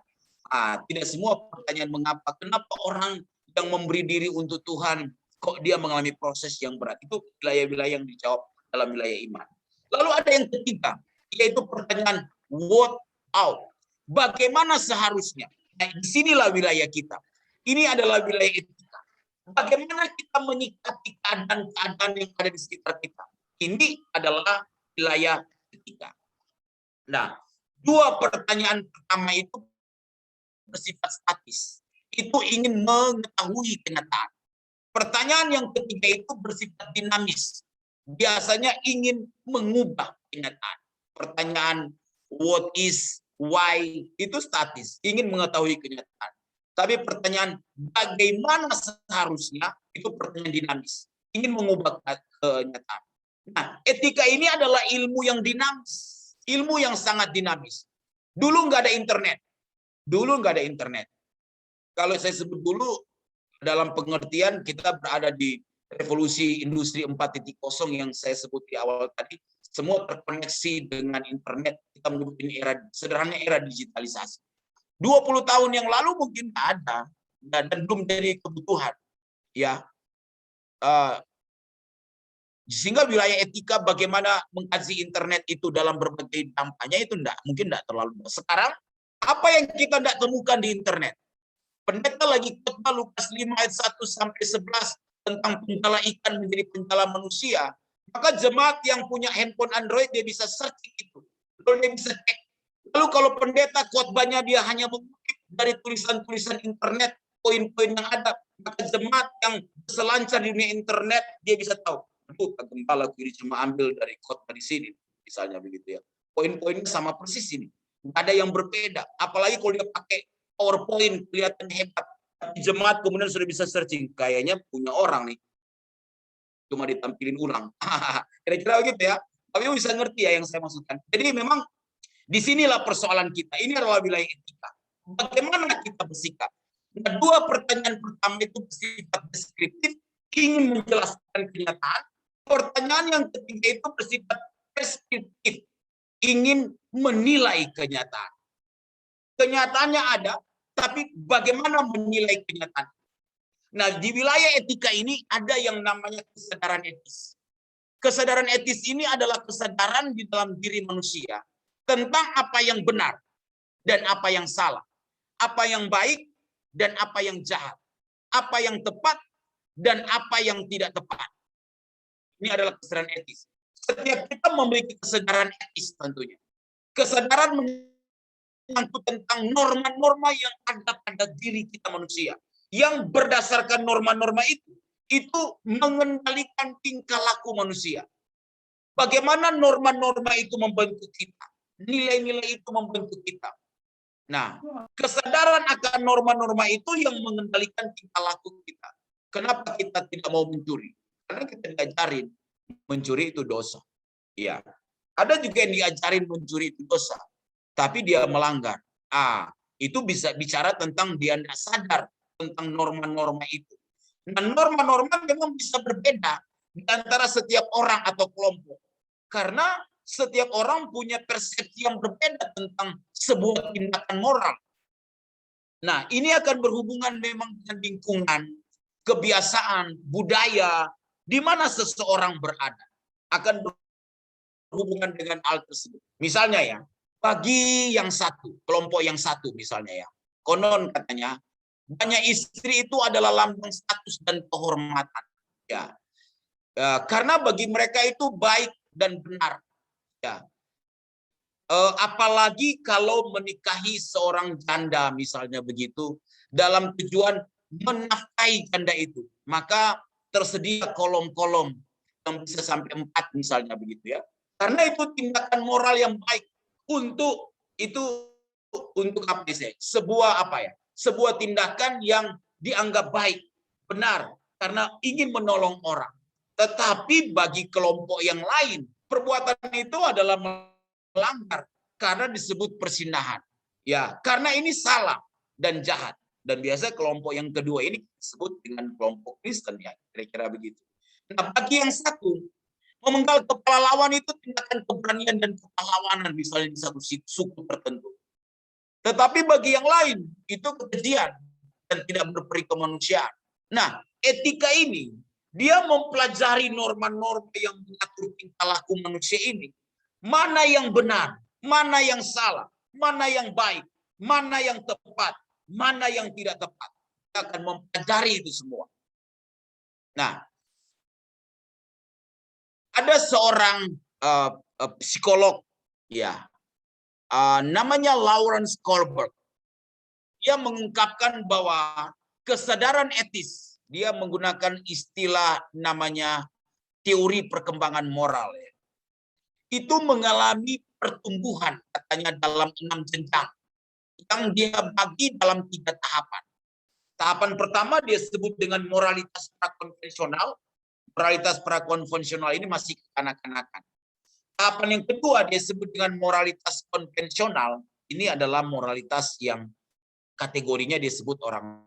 Tidak semua pertanyaan mengapa. Kenapa orang yang memberi diri untuk Tuhan, kok dia mengalami proses yang berat? Itu wilayah-wilayah yang dijawab dalam wilayah iman. Lalu ada yang ketiga, yaitu pertanyaan what out. Bagaimana seharusnya? Nah, disinilah wilayah kita. Ini adalah wilayah etika. Bagaimana kita menyikapi keadaan-keadaan yang ada di sekitar kita. Ini adalah wilayah etika. Nah, dua pertanyaan pertama itu bersifat statis. Itu ingin mengetahui kenyataan. Pertanyaan yang ketiga itu bersifat dinamis. Biasanya ingin mengubah kenyataan. Pertanyaan what is, why itu statis, ingin mengetahui kenyataan. Tapi pertanyaan bagaimana seharusnya itu pertanyaan dinamis, ingin mengubah kenyataan. Nah, etika ini adalah ilmu yang dinamis, ilmu yang sangat dinamis. Dulu nggak ada internet, Kalau saya sebut dulu dalam pengertian kita berada di revolusi industri 4.0 yang saya sebut di awal tadi, semua terkoneksi dengan internet. Kita menyebut ini sederhana era digitalisasi. 20 tahun yang lalu mungkin tidak ada dan belum jadi kebutuhan. Ya, sehingga wilayah etika bagaimana mengkaji internet itu dalam berbagai dampaknya itu mungkin tidak terlalu. Sekarang apa yang kita tidak temukan di internet? Pendeta lagi khotbah Lukas 5 ayat 1 sampai 11 tentang pencala ikan menjadi pencala manusia. Maka jemaat yang punya handphone Android dia bisa search itu. Lalu dia bisa cek. Lalu kalau pendeta khotbahnya dia hanya mengutip dari tulisan-tulisan internet, poin-poin yang ada, maka jemaat yang selancar di dunia internet dia bisa tahu. Aduh, gembala kiri cuma ambil dari khotbah di sini, misalnya begitu ya. Poin-poinnya sama persis ini. Nggak ada yang berbeda. Apalagi kalau dia pakai PowerPoint kelihatan hebat. Tapi jemaat kemudian sudah bisa searching. Kayaknya punya orang nih. Cuma ditampilin ulang. Kira-kira begitu ya. Tapi bisa ngerti ya yang saya maksudkan. Jadi memang disinilah persoalan kita. Ini adalah wilayah etika. Bagaimana kita bersikap? Nah, dua pertanyaan pertama itu bersifat deskriptif, ingin menjelaskan kenyataan. Pertanyaan yang ketiga itu bersifat preskriptif, ingin menilai kenyataan. Kenyataannya ada, tapi bagaimana menilai kenyataan? Nah, di wilayah etika ini ada yang namanya kesadaran etis. Kesadaran etis ini adalah kesadaran di dalam diri manusia tentang apa yang benar dan apa yang salah, apa yang baik dan apa yang jahat, apa yang tepat dan apa yang tidak tepat. Ini adalah kesadaran etis. Setiap kita memiliki kesadaran etis tentunya. Kesadaran menyangkut tentang norma-norma yang ada pada diri kita manusia. Yang berdasarkan norma-norma itu mengendalikan tingkah laku manusia. Bagaimana norma-norma itu membentuk kita. Nilai-nilai itu membentuk kita. Nah, kesadaran akan norma-norma itu yang mengendalikan tingkah laku kita. Kenapa kita tidak mau mencuri? Karena kita diajarin mencuri itu dosa. Iya. Ada juga yang diajarin mencuri itu dosa, tapi dia melanggar. Itu bisa bicara tentang dia tidak sadar tentang norma-norma itu. Nah, norma-norma memang bisa berbeda di antara setiap orang atau kelompok. Karena setiap orang punya persepsi yang berbeda tentang sebuah tindakan moral. Nah, ini akan berhubungan memang dengan lingkungan, kebiasaan, budaya, di mana seseorang berada. Akan berhubungan dengan hal tersebut. Misalnya ya, bagi yang satu, kelompok yang satu misalnya ya, konon katanya, banyak istri itu adalah lambang status dan kehormatan. Ya, karena bagi mereka itu baik dan benar. Ya. Apalagi kalau menikahi seorang janda misalnya begitu, dalam tujuan menafkahi janda itu, maka tersedia kolom-kolom yang bisa sampai 4 misalnya begitu ya. Karena itu tindakan moral yang baik untuk apa sih? Sebuah tindakan yang dianggap baik, benar karena ingin menolong orang. Tetapi bagi kelompok yang lain, perbuatan itu adalah melanggar karena disebut persinahan. Ya, karena ini salah dan jahat. Dan biasa kelompok yang kedua ini disebut dengan kelompok Kristen ya, kira-kira begitu. Nah, bagi yang satu, memenggal kepala lawan itu tindakan keberanian dan kepahlawanan misalnya di satu suku tertentu. Tetapi bagi yang lain itu kekejian dan tidak berperi kemanusiaan. Nah, etika ini dia mempelajari norma-norma yang mengatur tingkah laku manusia ini. Mana yang benar, mana yang salah, mana yang baik, mana yang tepat, mana yang tidak tepat. Kita akan mempelajari itu semua. Nah, ada seorang psikolog, ya, namanya Lawrence Kohlberg. Dia mengungkapkan bahwa kesadaran etis, dia menggunakan istilah namanya teori perkembangan moral. Ya. Itu mengalami pertumbuhan katanya dalam 6 jenjang yang dia bagi dalam 3 tahapan. Tahapan pertama dia sebut dengan moralitas prakonvensional. Moralitas prakonvensional ini masih kekanak-kanakan. Tahapan yang kedua dia sebut dengan moralitas konvensional. Ini adalah moralitas yang kategorinya disebut orang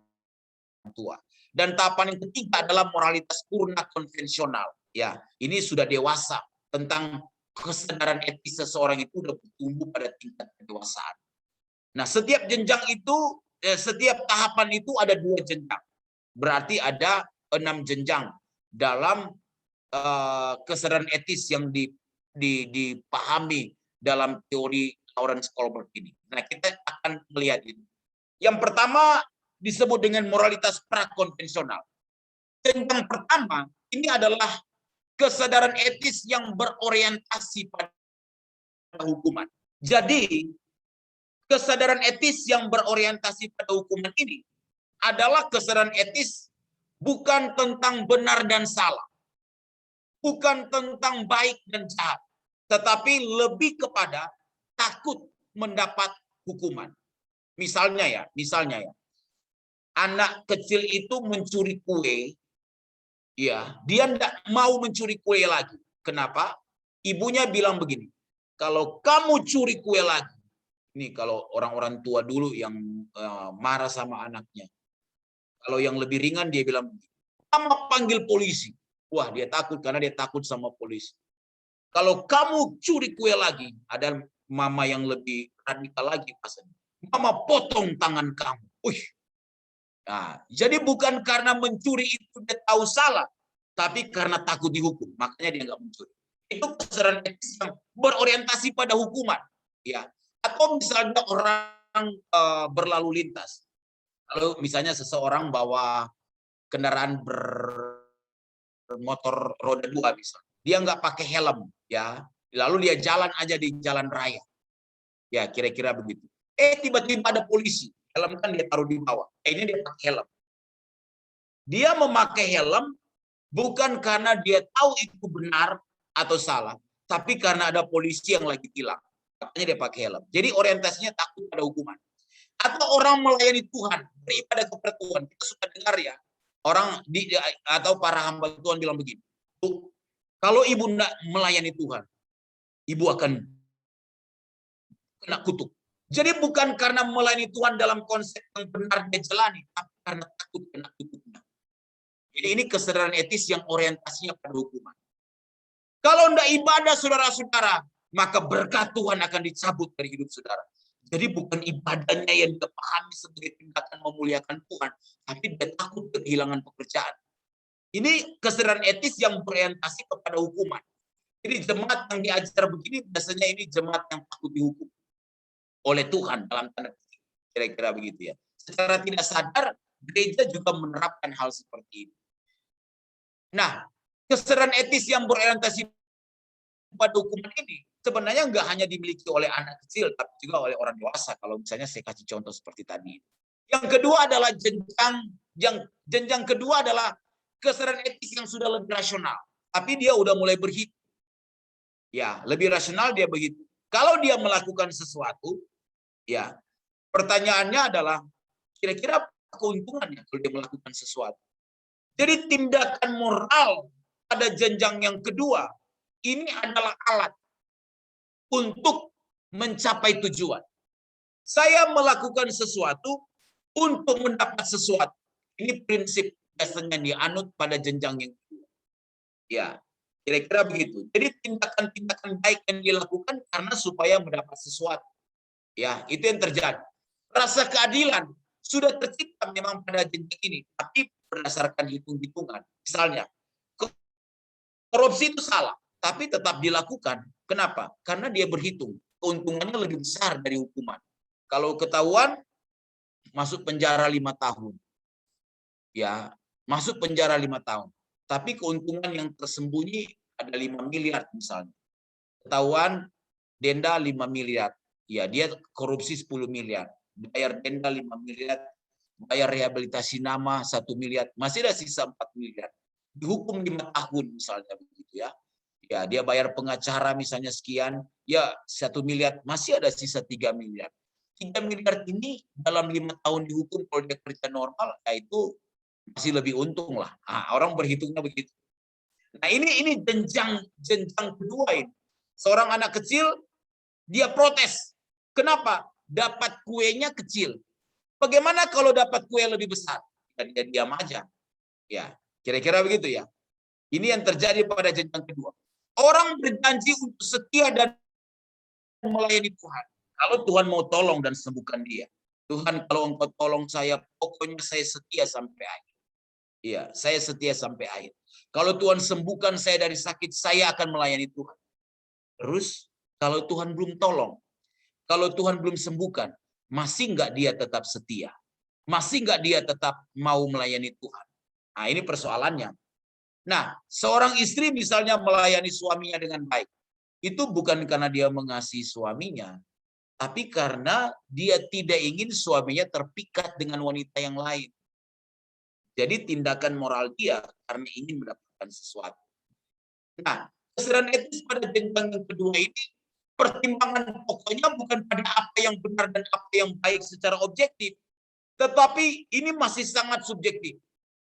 tua. Dan tahapan yang ketiga adalah moralitas purna konvensional. Ya, ini sudah dewasa tentang kesadaran etis seseorang itu sudah bertumbuh pada tingkat kedewasaan. Nah, setiap jenjang itu, setiap tahapan itu ada 2 jenjang. Berarti ada 6 jenjang dalam kesadaran etis yang dipahami dalam teori Lawrence Kohlberg ini. Nah, kita akan melihat ini. Yang pertama disebut dengan moralitas prakonvensional. Jenjang pertama ini adalah kesadaran etis yang berorientasi pada hukuman. Jadi, kesadaran etis yang berorientasi pada hukuman ini adalah kesadaran etis bukan tentang benar dan salah, bukan tentang baik dan jahat, tetapi lebih kepada takut mendapat hukuman. Misalnya ya, anak kecil itu mencuri kue, ya, dia tidak mau mencuri kue lagi. Kenapa? Ibunya bilang begini, kalau kamu curi kue lagi, ini kalau orang-orang tua dulu yang marah sama anaknya. Kalau yang lebih ringan dia bilang begini, kamu panggil polisi. Wah, dia takut karena dia takut sama polisi. Kalau kamu curi kue lagi, ada mama yang lebih radikal lagi pasnya. Mama potong tangan kamu. Nah, jadi bukan karena mencuri itu dia tahu salah, tapi karena takut dihukum, makanya dia nggak mencuri. Itu kesedaran etis yang berorientasi pada hukuman, ya. Atau misalnya orang berlalu lintas, lalu misalnya seseorang bawa kendaraan bermotor roda 2 misalnya, dia nggak pakai helm, ya, lalu dia jalan aja di jalan raya, ya kira-kira begitu. Tiba-tiba ada polisi, helm kan dia taruh di bawah, ini dia pakai helm. Dia memakai helm bukan karena dia tahu itu benar atau salah, tapi karena ada polisi yang lagi tilang. Makanya dia pakai helm. Jadi orientasinya takut pada hukuman. Atau orang melayani Tuhan, beribadah kepada Tuhan. Kita suka dengar ya, orang atau para hamba Tuhan bilang begini, kalau ibu tidak melayani Tuhan, ibu akan kena kutuk. Jadi bukan karena melayani Tuhan dalam konsep yang benar dia jalani, tapi karena takut kena kutuknya. Jadi ini kesadaran etis yang orientasinya pada hukuman. Kalau tidak ibadah saudara-saudara, maka berkat Tuhan akan dicabut dari hidup saudara. Jadi bukan ibadahnya yang dipahami sebagai tindakan memuliakan Tuhan, tapi dia takut kehilangan pekerjaan. Ini kesadaran etis yang berorientasi kepada hukuman. Jadi jemaat yang diajar begini biasanya ini jemaat yang takut dihukum oleh Tuhan dalam tanda kutip, kira-kira begitu ya. Secara tidak sadar gereja juga menerapkan hal seperti ini. Nah, kesadaran etis yang berorientasi pada hukuman ini sebenarnya nggak hanya dimiliki oleh anak kecil, tapi juga oleh orang dewasa. Kalau misalnya saya kasih contoh seperti tadi. Yang kedua adalah jenjang kedua adalah kesadaran etis yang sudah lebih rasional, tapi dia udah mulai berhitung. Ya, lebih rasional dia begitu. Kalau dia melakukan sesuatu, ya pertanyaannya adalah kira-kira keuntungannya kalau dia melakukan sesuatu. Jadi tindakan moral pada jenjang yang kedua ini adalah alat untuk mencapai tujuan. Saya melakukan sesuatu untuk mendapat sesuatu. Ini prinsip biasanya dianut pada jenjang yang kedua. Ya, kira-kira begitu. Jadi tindakan-tindakan baik yang dilakukan karena supaya mendapat sesuatu. Ya, itu yang terjadi. Rasa keadilan sudah tercipta memang pada jenjang ini, tapi berdasarkan hitung-hitungan. Misalnya, korupsi itu salah, tapi tetap dilakukan. Kenapa? Karena dia berhitung. Keuntungannya lebih besar dari hukuman. Kalau ketahuan, masuk penjara 5 tahun. Ya, masuk penjara 5 tahun. Tapi keuntungan yang tersembunyi ada 5 miliar misalnya. Ketahuan, denda 5 miliar. Ya, dia korupsi 10 miliar. Bayar denda 5 miliar, bayar rehabilitasi nama 1 miliar, masih ada sisa 4 miliar. Dihukum 5 tahun misalnya begitu ya. Ya, dia bayar pengacara misalnya sekian, ya 1 miliar, masih ada sisa 3 miliar. 3 miliar ini dalam 5 tahun dihukum kalau dia kerja normal, ya itu masih lebih untung lah. Nah, orang berhitungnya begitu. Nah, ini jenjang kedua ini. Seorang anak kecil dia protes. Kenapa? Dapat kuenya kecil. Bagaimana kalau dapat kue lebih besar? Dan dia diam aja. Ya, kira-kira begitu ya. Ini yang terjadi pada jenjang kedua. Orang berjanji untuk setia dan melayani Tuhan. Kalau Tuhan mau tolong dan sembuhkan dia. Tuhan, kalau Engkau tolong saya, pokoknya saya setia sampai akhir. Iya, saya setia sampai akhir. Kalau Tuhan sembuhkan saya dari sakit, saya akan melayani Tuhan. Terus, kalau Tuhan belum tolong, kalau Tuhan belum sembuhkan, masih nggak dia tetap setia? Masih nggak dia tetap mau melayani Tuhan? Nah, ini persoalannya. Nah, seorang istri misalnya melayani suaminya dengan baik. Itu bukan karena dia mengasihi suaminya, tapi karena dia tidak ingin suaminya terpikat dengan wanita yang lain. Jadi tindakan moral dia karena ingin mendapatkan sesuatu. Nah, kesadaran etis pada jenjang yang kedua ini, pertimbangan pokoknya bukan pada apa yang benar dan apa yang baik secara objektif, tetapi ini masih sangat subjektif.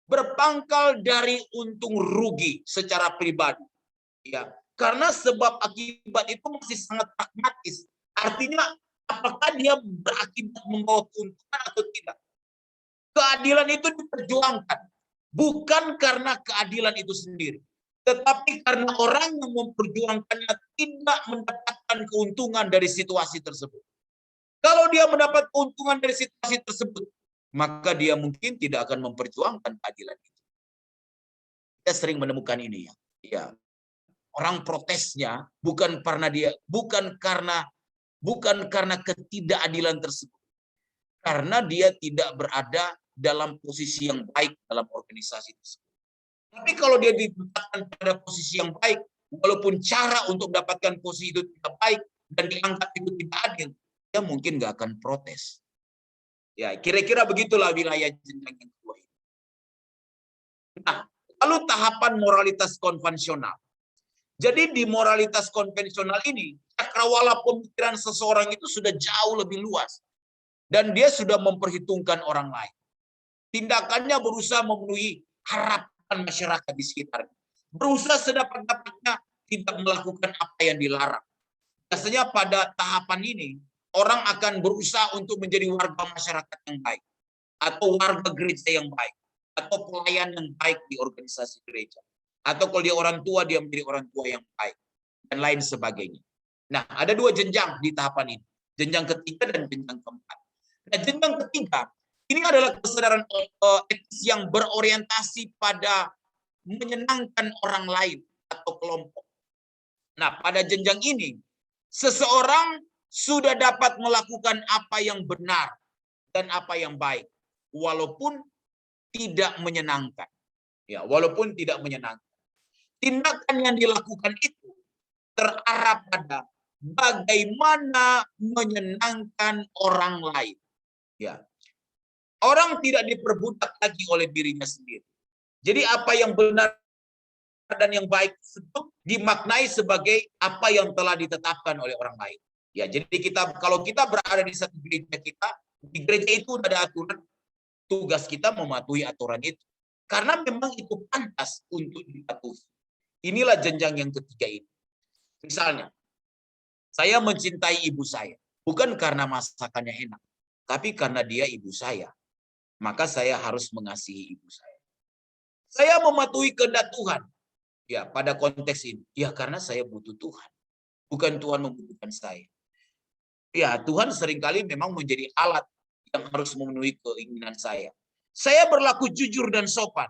Berpangkal dari untung rugi secara pribadi. Ya, karena sebab akibat itu masih sangat pragmatis. Artinya, apakah dia berakibat membawa keuntungan atau tidak? Keadilan itu diperjuangkan bukan karena keadilan itu sendiri, tetapi karena orang yang memperjuangkannya tidak mendapatkan keuntungan dari situasi tersebut. Kalau dia mendapat keuntungan dari situasi tersebut, maka dia mungkin tidak akan memperjuangkan keadilan itu. Kita sering menemukan ini ya. Ya. Orang protesnya bukan karena ketidakadilan tersebut. Karena dia tidak berada dalam posisi yang baik dalam organisasi tersebut. Tapi kalau dia ditempatkan pada posisi yang baik, walaupun cara untuk mendapatkan posisi itu tidak baik dan dianggap itu tidak adil, dia mungkin nggak akan protes. Ya, kira-kira begitulah wilayah jenjang yang kedua ini. Nah, lalu tahapan moralitas konvensional. Jadi di moralitas konvensional ini, cakrawala pemikiran seseorang itu sudah jauh lebih luas. Dan dia sudah memperhitungkan orang lain. Tindakannya berusaha memenuhi harapan masyarakat di sekitarnya. Berusaha sedapat-dapatnya tidak melakukan apa yang dilarang. Biasanya pada tahapan ini, orang akan berusaha untuk menjadi warga masyarakat yang baik. Atau warga gereja yang baik. Atau pelayan yang baik di organisasi gereja. Atau kalau dia orang tua, dia menjadi orang tua yang baik. Dan lain sebagainya. Nah, ada dua jenjang di tahapan ini. Jenjang ketiga dan jenjang keempat. Nah, jenjang ketiga, ini adalah kesadaran etis yang berorientasi pada menyenangkan orang lain atau kelompok. Nah, pada jenjang ini, seseorang sudah dapat melakukan apa yang benar dan apa yang baik, walaupun tidak menyenangkan. Ya, walaupun tidak menyenangkan. Tindakan yang dilakukan itu terarah pada bagaimana menyenangkan orang lain. Ya. Orang tidak diperbudak lagi oleh dirinya sendiri. Jadi apa yang benar dan yang baik itu dimaknai sebagai apa yang telah ditetapkan oleh orang lain. Ya, jadi kalau kita berada di satu gereja kita, di gereja itu ada aturan, tugas kita mematuhi aturan itu. Karena memang itu pantas untuk dipatuhi. Inilah jenjang yang ketiga ini. Misalnya, saya mencintai ibu saya, bukan karena masakannya enak, tapi karena dia ibu saya. Maka saya harus mengasihi ibu saya. Saya mematuhi kehendak Tuhan. Ya, pada konteks ini. Ya, karena saya butuh Tuhan. Bukan Tuhan membutuhkan saya. Ya, Tuhan seringkali memang menjadi alat yang harus memenuhi keinginan saya. Saya berlaku jujur dan sopan.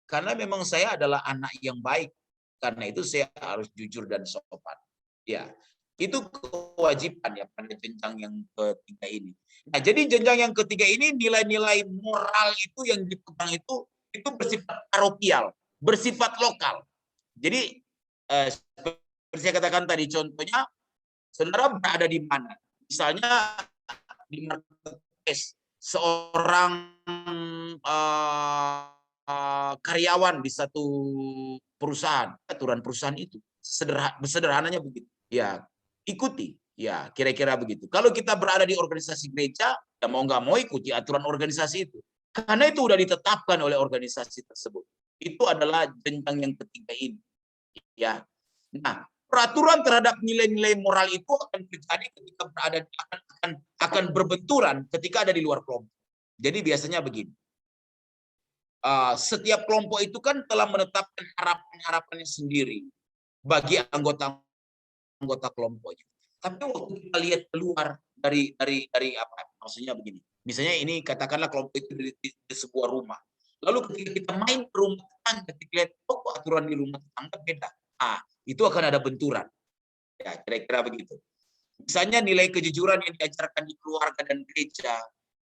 Karena memang saya adalah anak yang baik. Karena itu saya harus jujur dan sopan. Ya, itu kewajiban ya pada jenjang yang ketiga ini. Nah, jadi jenjang yang ketiga ini nilai-nilai moral itu yang dipegang itu bersifat parokial, bersifat lokal. Jadi seperti saya katakan tadi, contohnya saudara berada di mana? Misalnya di marketplace, seorang karyawan di satu perusahaan, aturan perusahaan itu sederhananya begitu. Ya, ikuti. Ya, kira-kira begitu. Kalau kita berada di organisasi gereja, ya mau nggak mau ikuti aturan organisasi itu. Karena itu sudah ditetapkan oleh organisasi tersebut. Itu adalah jenjang yang ketiga ini. Ya. Nah, peraturan terhadap nilai-nilai moral itu akan terjadi ketika akan berbenturan ketika ada di luar kelompok. Jadi biasanya begini. Setiap kelompok itu kan telah menetapkan harapan-harapannya sendiri bagi anggota kelompoknya. Tapi waktu kita lihat keluar dari apa? Maksudnya begini. Misalnya ini katakanlah kelompok itu di sebuah rumah. Lalu ketika kita main ke rumah tetangga, kita lihat kok aturan di rumah tetangga beda. Itu akan ada benturan. Ya, kira-kira begitu. Misalnya nilai kejujuran yang diajarkan di keluarga dan gereja.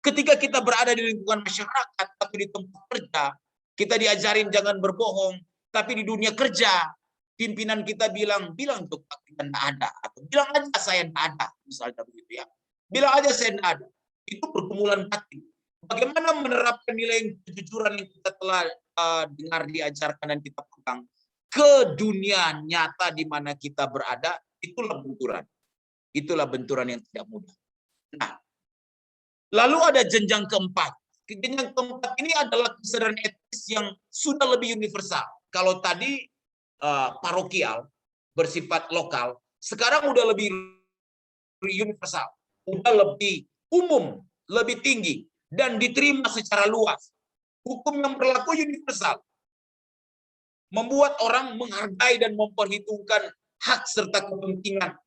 Ketika kita berada di lingkungan masyarakat atau di tempat kerja, kita diajarin jangan berbohong, tapi di dunia kerja pimpinan kita bilang tuh kita enggak ada, atau bilang aja saya enggak ada, misalnya begitu ya. Bilang aja saya enggak ada. Itu pergumulan batin. Bagaimana menerapkan nilai kejujuran yang kita telah dengar diajarkan dan kita pegang ke dunia nyata di mana kita berada, itulah benturan. Itulah benturan yang tidak mudah. Nah, lalu ada jenjang keempat. Jenjang keempat ini adalah kesadaran etis yang sudah lebih universal. Kalau tadi parokial, bersifat lokal, sekarang udah lebih universal, udah lebih umum, lebih tinggi, dan diterima secara luas. Hukum yang berlaku universal. membuat orang menghargai dan memperhitungkan hak serta kepentingan.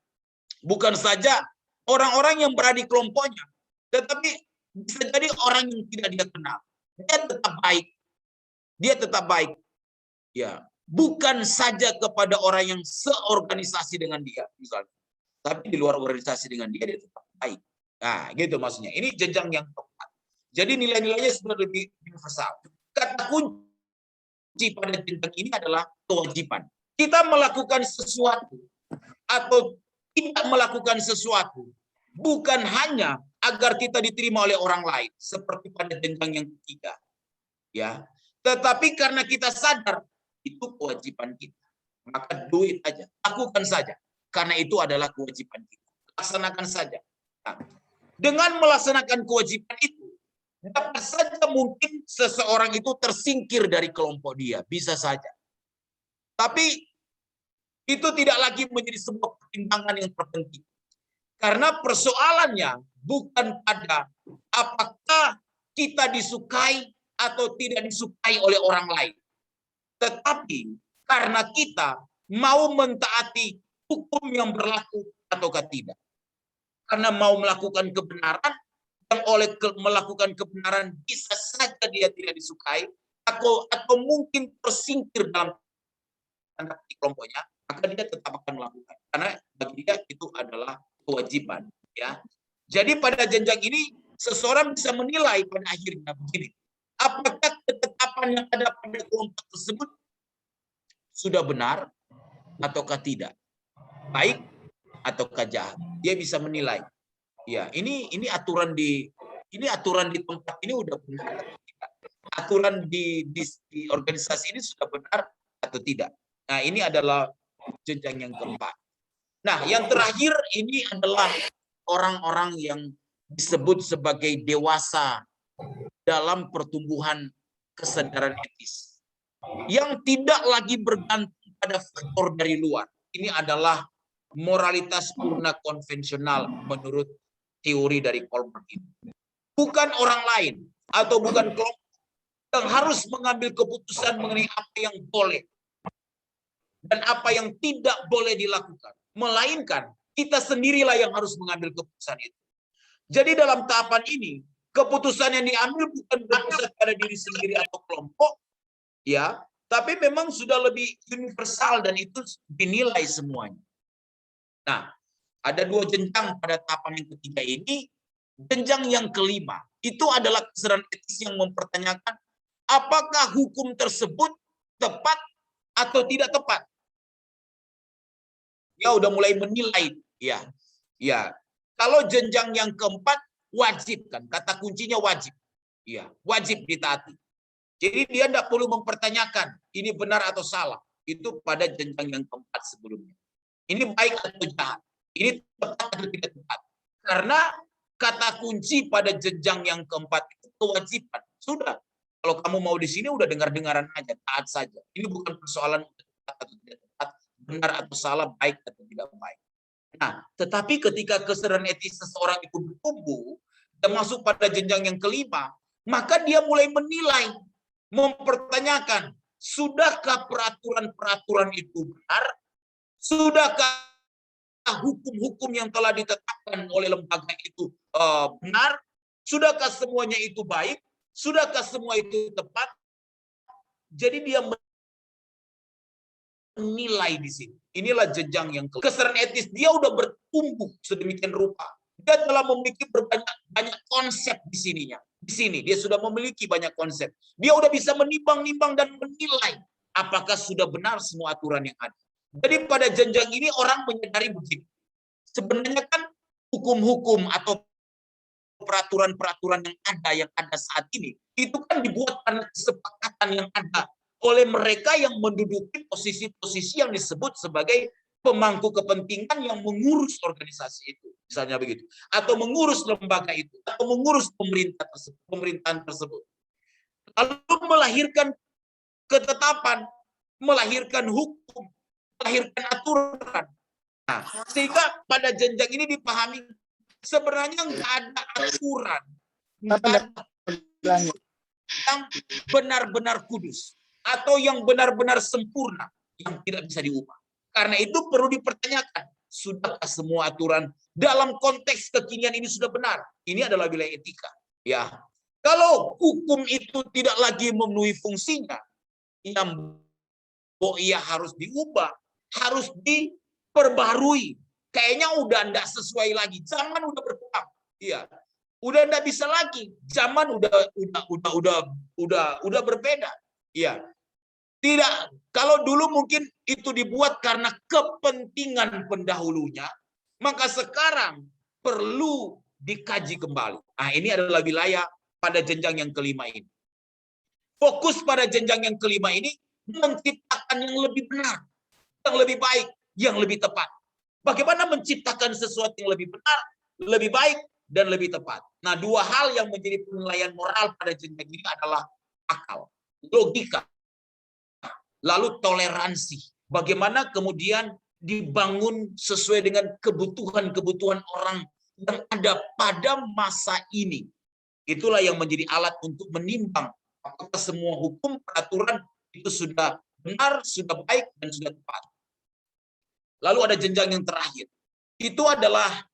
Bukan saja orang-orang yang berada di kelompoknya, tetapi bisa jadi orang yang tidak dia kenal. Dia tetap baik. Dia tetap baik. Ya, bukan saja kepada orang yang seorganisasi dengan dia, misalnya. Tapi di luar organisasi dengan dia tetap baik. Nah, gitu maksudnya. Ini jenjang yang keempat. Jadi nilai-nilainya sudah lebih universal. Kata kunci pada jenjang ini adalah kewajiban. Kita melakukan sesuatu atau tidak melakukan sesuatu bukan hanya agar kita diterima oleh orang lain seperti pada jenjang yang ketiga, ya, tetapi karena kita sadar itu kewajiban kita, maka do it aja, lakukan saja, karena itu adalah kewajiban kita, laksanakan saja. Nah, dengan melaksanakan kewajiban itu dapat saja mungkin seseorang itu tersingkir dari kelompok dia, bisa saja, tapi itu tidak lagi menjadi sebuah pertimbangan yang terpenting. Karena persoalannya bukan pada apakah kita disukai atau tidak disukai oleh orang lain. Tetapi karena kita mau mentaati hukum yang berlaku ataukah tidak. Karena mau melakukan kebenaran, yang oleh melakukan kebenaran bisa saja dia tidak disukai, atau mungkin tersingkir dalam kelompoknya, maka dia tetap akan melakukan karena bagi dia itu adalah kewajiban, ya. Jadi pada jenjang ini seseorang bisa menilai pada akhirnya begini, apakah ketetapan yang ada pada kelompok tersebut sudah benar ataukah tidak, baik ataukah jahat. Dia bisa menilai, ya, ini aturan di tempat ini udah benar atau tidak, aturan di organisasi ini sudah benar atau tidak. Nah, ini adalah jenjang yang keempat. Nah, yang terakhir ini adalah orang-orang yang disebut sebagai dewasa dalam pertumbuhan kesadaran etis, yang tidak lagi bergantung pada faktor dari luar. Ini adalah moralitas purna konvensional menurut teori dari Kolberg ini. Bukan orang lain atau bukan kelompok yang harus mengambil keputusan mengenai apa yang boleh dan apa yang tidak boleh dilakukan, melainkan kita sendirilah yang harus mengambil keputusan itu. Jadi dalam tahapan ini, keputusan yang diambil bukan berpusat pada diri sendiri atau kelompok, ya, tapi memang sudah lebih universal dan itu dinilai semuanya. Nah, ada dua jenjang pada tahapan yang ketiga ini. Jenjang yang kelima itu adalah kesadaran etis yang mempertanyakan apakah hukum tersebut tepat atau tidak tepat. Dia udah mulai menilai, ya. Ya. Kalau jenjang yang keempat wajib, kan, kata kuncinya wajib. Ya, wajib ditaati. Jadi dia tidak perlu mempertanyakan ini benar atau salah. Itu pada jenjang yang keempat sebelumnya. Ini baik atau jahat. Ini tepat atau tidak tepat. Karena kata kunci pada jenjang yang keempat itu kewajiban. Sudah. Kalau kamu mau di sini udah dengar-dengaran aja, taat saja. Ini bukan persoalan tepat atau tidak tepat, benar atau salah, baik atau tidak baik. Nah, tetapi ketika kesadaran etis seseorang itu bertumbuh dan masuk pada jenjang yang kelima, maka dia mulai menilai, mempertanyakan, sudahkah peraturan-peraturan itu benar? Sudahkah hukum-hukum yang telah ditetapkan oleh lembaga itu benar? Sudahkah semuanya itu baik? Sudahkah semua itu tepat? Jadi dia menilai di sini. Inilah jenjang yang kesadaran etis dia udah bertumbuh sedemikian rupa. Dia telah memiliki banyak konsep di sininya. Di sini dia sudah memiliki banyak konsep. Dia udah bisa menimbang-nimbang dan menilai apakah sudah benar semua aturan yang ada. Jadi pada jenjang ini orang menyadari begini. Sebenarnya kan hukum-hukum atau peraturan-peraturan yang ada saat ini itu kan dibuat karena kesepakatan yang ada oleh mereka yang menduduki posisi-posisi yang disebut sebagai pemangku kepentingan yang mengurus organisasi itu, misalnya begitu, atau mengurus lembaga itu, atau mengurus pemerintahan tersebut. Lalu melahirkan ketetapan, melahirkan hukum, melahirkan aturan. Nah, sehingga pada jenjang ini dipahami sebenarnya nggak ada aturan yang benar-benar kudus. atau yang benar-benar sempurna yang tidak bisa diubah. Karena itu perlu dipertanyakan, sudahkah semua aturan dalam konteks kekinian ini sudah benar? Ini adalah wilayah etika. Ya, kalau hukum itu tidak lagi memenuhi fungsinya, yang ia harus diubah, harus diperbarui. Kayaknya udah enggak sesuai lagi. Zaman udah berkembang. Iya. Udah enggak bisa lagi. Zaman udah berbeda. Iya. Tidak, kalau dulu mungkin itu dibuat karena kepentingan pendahulunya, maka sekarang perlu dikaji kembali. Nah, ini adalah wilayah pada jenjang yang kelima ini. Fokus pada jenjang yang kelima ini menciptakan yang lebih benar, yang lebih baik, yang lebih tepat. Bagaimana menciptakan sesuatu yang lebih benar, lebih baik, dan lebih tepat. Nah, dua hal yang menjadi penilaian moral pada jenjang ini adalah akal, logika, lalu toleransi. Bagaimana kemudian dibangun sesuai dengan kebutuhan-kebutuhan orang yang ada pada masa ini. Itulah yang menjadi alat untuk menimbang apakah semua hukum peraturan itu sudah benar, sudah baik, dan sudah tepat. Lalu ada jenjang yang terakhir. Itu adalah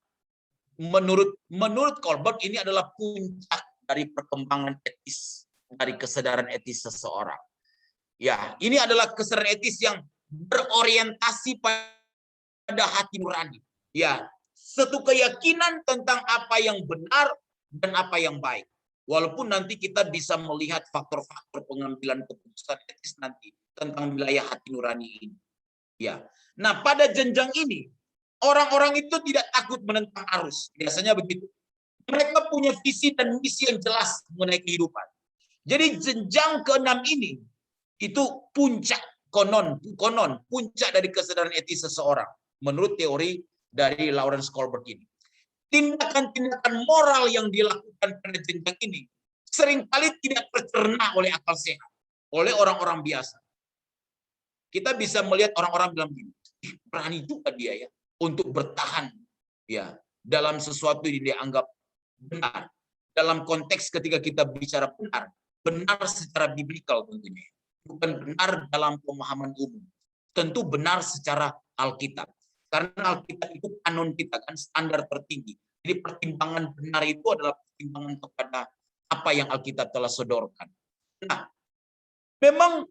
menurut Kolberg ini adalah puncak dari perkembangan etis, dari kesadaran etis seseorang. Ya, ini adalah kesadaran etis yang berorientasi pada hati nurani. Ya, satu keyakinan tentang apa yang benar dan apa yang baik. Walaupun nanti kita bisa melihat faktor-faktor pengambilan keputusan etis nanti tentang wilayah hati nurani ini. Ya. Nah, pada jenjang ini orang-orang itu tidak takut menentang arus. Biasanya begitu. Mereka punya visi dan misi yang jelas mengenai kehidupan. Jadi jenjang keenam ini itu puncak konon puncak dari kesadaran etis seseorang menurut teori dari Lawrence Kohlberg ini. Tindakan-tindakan moral yang dilakukan pada jenjang ini seringkali tidak tercerna oleh akal sehat, oleh orang-orang biasa. Kita bisa melihat orang-orang bilang gini, berani juga dia ya untuk bertahan ya dalam sesuatu yang dia anggap benar. Dalam konteks ketika kita bicara benar secara biblikal tentunya. Bukan benar dalam pemahaman umum. Tentu benar secara Alkitab. Karena Alkitab itu kanon kita kan, standar tertinggi. Jadi pertimbangan benar itu adalah pertimbangan kepada apa yang Alkitab telah sodorkan. Nah, memang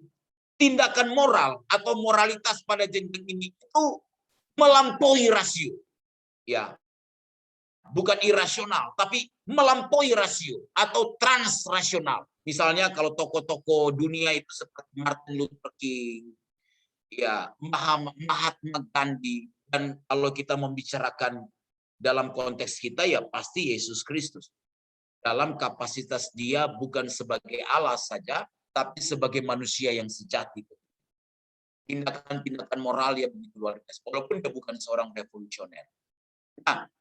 tindakan moral atau moralitas pada jenjang ini itu melampaui rasio. Ya. Bukan irasional, tapi melampaui rasio atau transrasional. Misalnya kalau tokoh-tokoh dunia itu seperti Martin Luther King, ya Mahatma Gandhi, dan kalau kita membicarakan dalam konteks kita ya pasti Yesus Kristus. Dalam kapasitas dia bukan sebagai Allah saja, tapi sebagai manusia yang sejati. Tindakan-tindakan moral yang begitu luar biasa, walaupun dia bukan seorang revolusioner. Nah,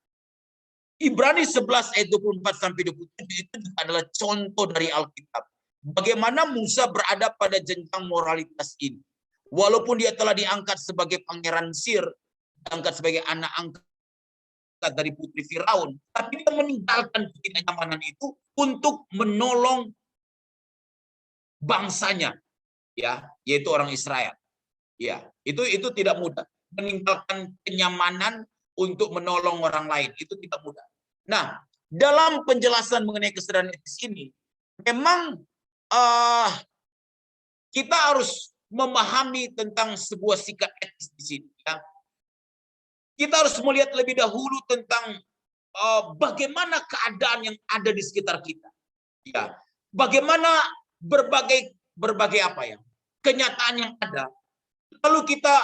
Ibrani 11 ayat 24 sampai 27 itu adalah contoh dari Alkitab. Bagaimana Musa berada pada jenjang moralitas ini. Walaupun dia telah diangkat sebagai pangeran Mesir, diangkat sebagai anak angkat dari putri Firaun, tapi dia meninggalkan ketidaknyamanan itu untuk menolong bangsanya, ya, yaitu orang Israel. Ya, itu tidak mudah. Meninggalkan kenyamanan untuk menolong orang lain itu tidak mudah. Nah, dalam penjelasan mengenai kesadaran etis ini, memang kita harus memahami tentang sebuah sikap etis di sini. Ya. Kita harus melihat lebih dahulu tentang bagaimana keadaan yang ada di sekitar kita. Ya, bagaimana berbagai apa ya kenyataan yang ada. Lalu kita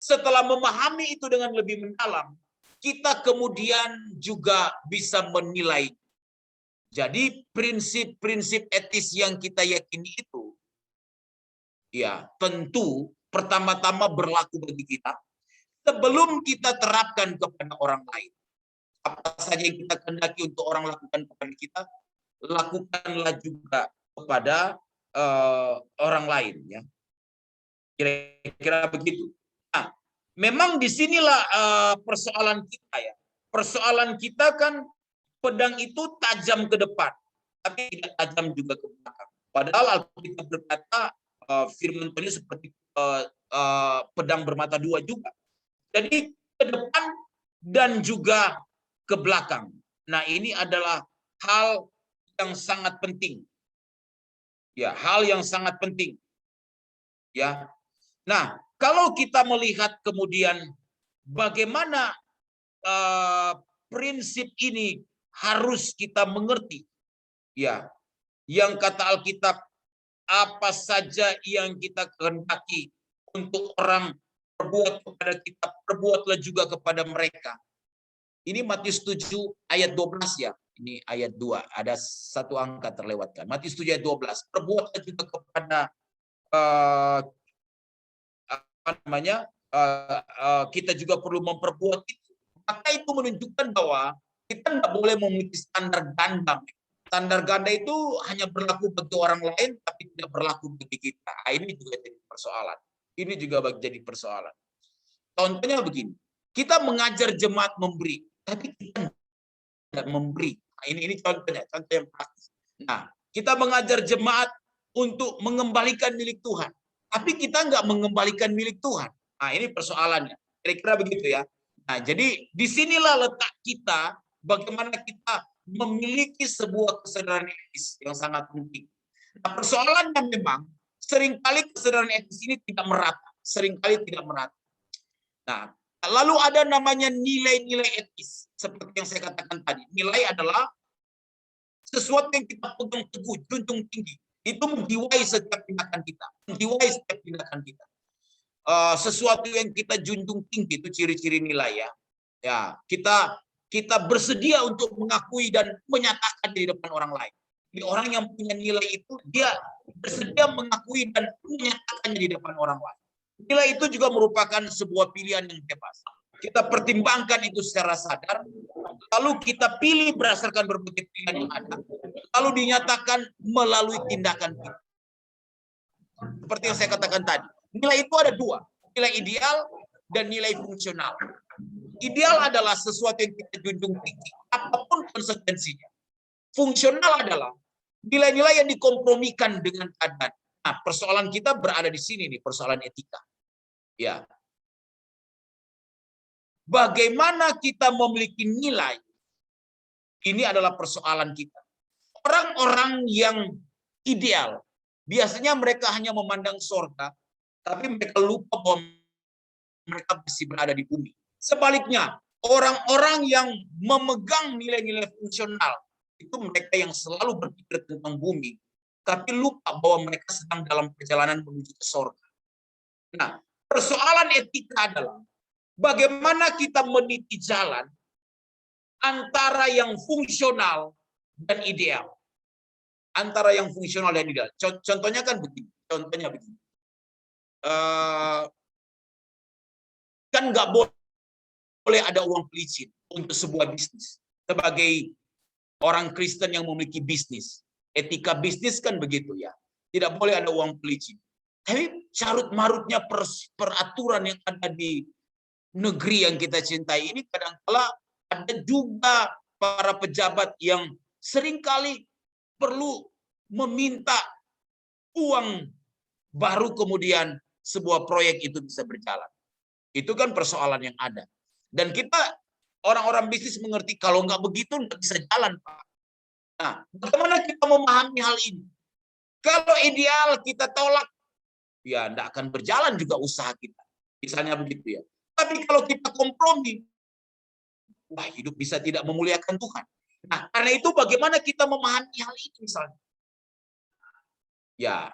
setelah memahami itu dengan lebih mendalam, kita kemudian juga bisa menilai. Jadi prinsip-prinsip etis yang kita yakini itu, ya tentu pertama-tama berlaku bagi kita sebelum kita terapkan kepada orang lain. Apa saja yang kita kehendaki untuk orang lakukan kepada kita, lakukanlah juga kepada orang lain. Ya. Kira-kira begitu. Nah, memang disinilah persoalan kita ya. Persoalan kita kan pedang itu tajam ke depan, tapi tidak tajam juga ke belakang. Padahal Alkitab berkata firman Tuhan seperti pedang bermata dua juga. Jadi ke depan dan juga ke belakang. Nah, ini adalah hal yang sangat penting. Ya, hal yang sangat penting. Ya. Nah, kalau kita melihat kemudian bagaimana prinsip ini harus kita mengerti. Ya, yang kata Alkitab, apa saja yang kita kehendaki untuk orang perbuat kepada kita, perbuatlah juga kepada mereka. Ini Matius 7 ayat 12 ya. Ini ayat 2, ada satu angka terlewatkan. Matius 7 ayat 12. Perbuatlah juga kepada kita juga perlu memperbuat itu. Maka itu menunjukkan bahwa kita tidak boleh memiliki standar ganda. Standar ganda itu hanya berlaku bagi orang lain, tapi tidak berlaku bagi kita. Nah, ini juga jadi persoalan. Ini juga jadi persoalan. Contohnya begini, kita mengajar jemaat memberi, tapi kita tidak memberi. Nah, ini contohnya, contoh yang praktis. Nah, kita mengajar jemaat untuk mengembalikan milik Tuhan, tapi kita nggak mengembalikan milik Tuhan. Nah, ini persoalannya. Kira-kira begitu ya. Nah, jadi disinilah letak kita, bagaimana kita memiliki sebuah kesadaran etis yang sangat penting. Nah, persoalannya memang seringkali kesadaran etis ini tidak merata. Seringkali tidak merata. Nah, lalu ada namanya nilai-nilai etis. Seperti yang saya katakan tadi. Nilai adalah sesuatu yang kita pegang teguh, junjung tinggi. Itu menjiwai setiap tindakan kita. Menjiwai setiap tindakan kita. Sesuatu yang kita junjung tinggi itu ciri-ciri nilai ya. Ya, kita bersedia untuk mengakui dan menyatakan di depan orang lain. Jadi orang yang punya nilai itu dia bersedia mengakui dan menyatakannya di depan orang lain. Nilai itu juga merupakan sebuah pilihan yang bebas. Kita pertimbangkan itu secara sadar, lalu kita pilih berdasarkan berbagai pilihan yang ada, lalu dinyatakan melalui tindakan kita. Seperti yang saya katakan tadi, nilai itu ada dua, nilai ideal dan nilai fungsional. Ideal adalah sesuatu yang kita junjung tinggi, apapun konsekuensinya. Fungsional adalah nilai-nilai yang dikompromikan dengan keadaan. Nah, persoalan kita berada di sini nih, persoalan etika. Ya. Bagaimana kita memiliki nilai? Ini adalah persoalan kita. Orang-orang yang ideal, biasanya mereka hanya memandang surga, tapi mereka lupa bahwa mereka masih berada di bumi. Sebaliknya, orang-orang yang memegang nilai-nilai fungsional, itu mereka yang selalu berpikir tentang bumi, tapi lupa bahwa mereka sedang dalam perjalanan menuju ke surga. Nah, persoalan etika adalah bagaimana kita meniti jalan antara yang fungsional dan ideal. Antara yang fungsional dan ideal. Contohnya kan begini. Contohnya begini. Kan nggak boleh ada uang pelicin untuk sebuah bisnis. Sebagai orang Kristen yang memiliki bisnis, etika bisnis kan begitu ya. Tidak boleh ada uang pelicin. Tapi carut marutnya peraturan yang ada di negeri yang kita cintai ini kadang-kala ada juga para pejabat yang seringkali perlu meminta uang baru kemudian sebuah proyek itu bisa berjalan. Itu kan persoalan yang ada. Dan kita orang-orang bisnis mengerti kalau nggak begitu nggak bisa jalan, Pak. Nah, bagaimana kita memahami hal ini? Kalau ideal kita tolak, ya nggak akan berjalan juga usaha kita. Misalnya begitu ya. Tapi kalau kita kompromi, wah hidup bisa tidak memuliakan Tuhan. Nah, karena itu bagaimana kita memahami hal ini misalnya? Ya,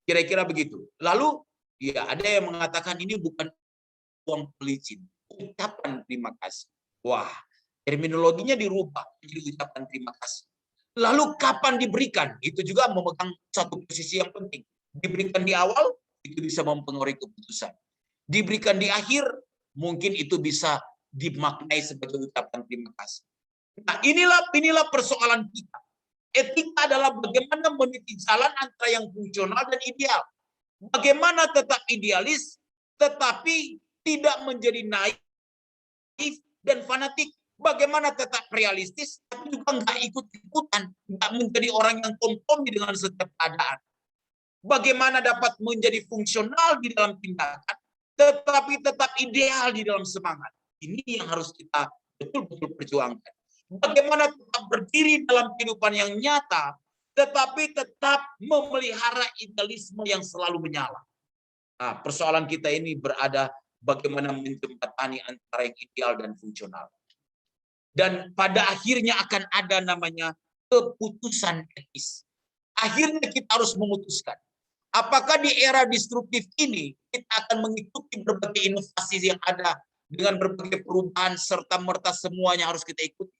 kira-kira begitu. Lalu, ya ada yang mengatakan ini bukan uang pelicin, ucapan terima kasih. Wah, terminologinya dirubah menjadi ucapan terima kasih. Lalu kapan diberikan? Itu juga memegang satu posisi yang penting. Diberikan di awal, itu bisa mempengaruhi keputusan. Diberikan di akhir, mungkin itu bisa dimaknai sebagai ucapan terima kasih. Nah, inilah persoalan kita. Etika adalah bagaimana meniti jalan antara yang fungsional dan ideal. Bagaimana tetap idealis, tetapi tidak menjadi naif dan fanatik. Bagaimana tetap realistis, tapi juga nggak ikut-ikutan, nggak menjadi orang yang kompromi dengan setiap keadaan. Bagaimana dapat menjadi fungsional di dalam tindakan, tetapi tetap ideal di dalam semangat. Ini yang harus kita betul-betul perjuangkan. Bagaimana tetap berdiri dalam kehidupan yang nyata, tetapi tetap memelihara idealisme yang selalu menyala. Nah, persoalan kita ini berada bagaimana menjembatani antara yang ideal dan fungsional. Dan pada akhirnya akan ada namanya keputusan etis. Akhirnya kita harus memutuskan, apakah di era destruktif ini kita akan mengikuti berbagai inovasi yang ada dengan berbagai perubahan serta merta semuanya harus kita ikuti,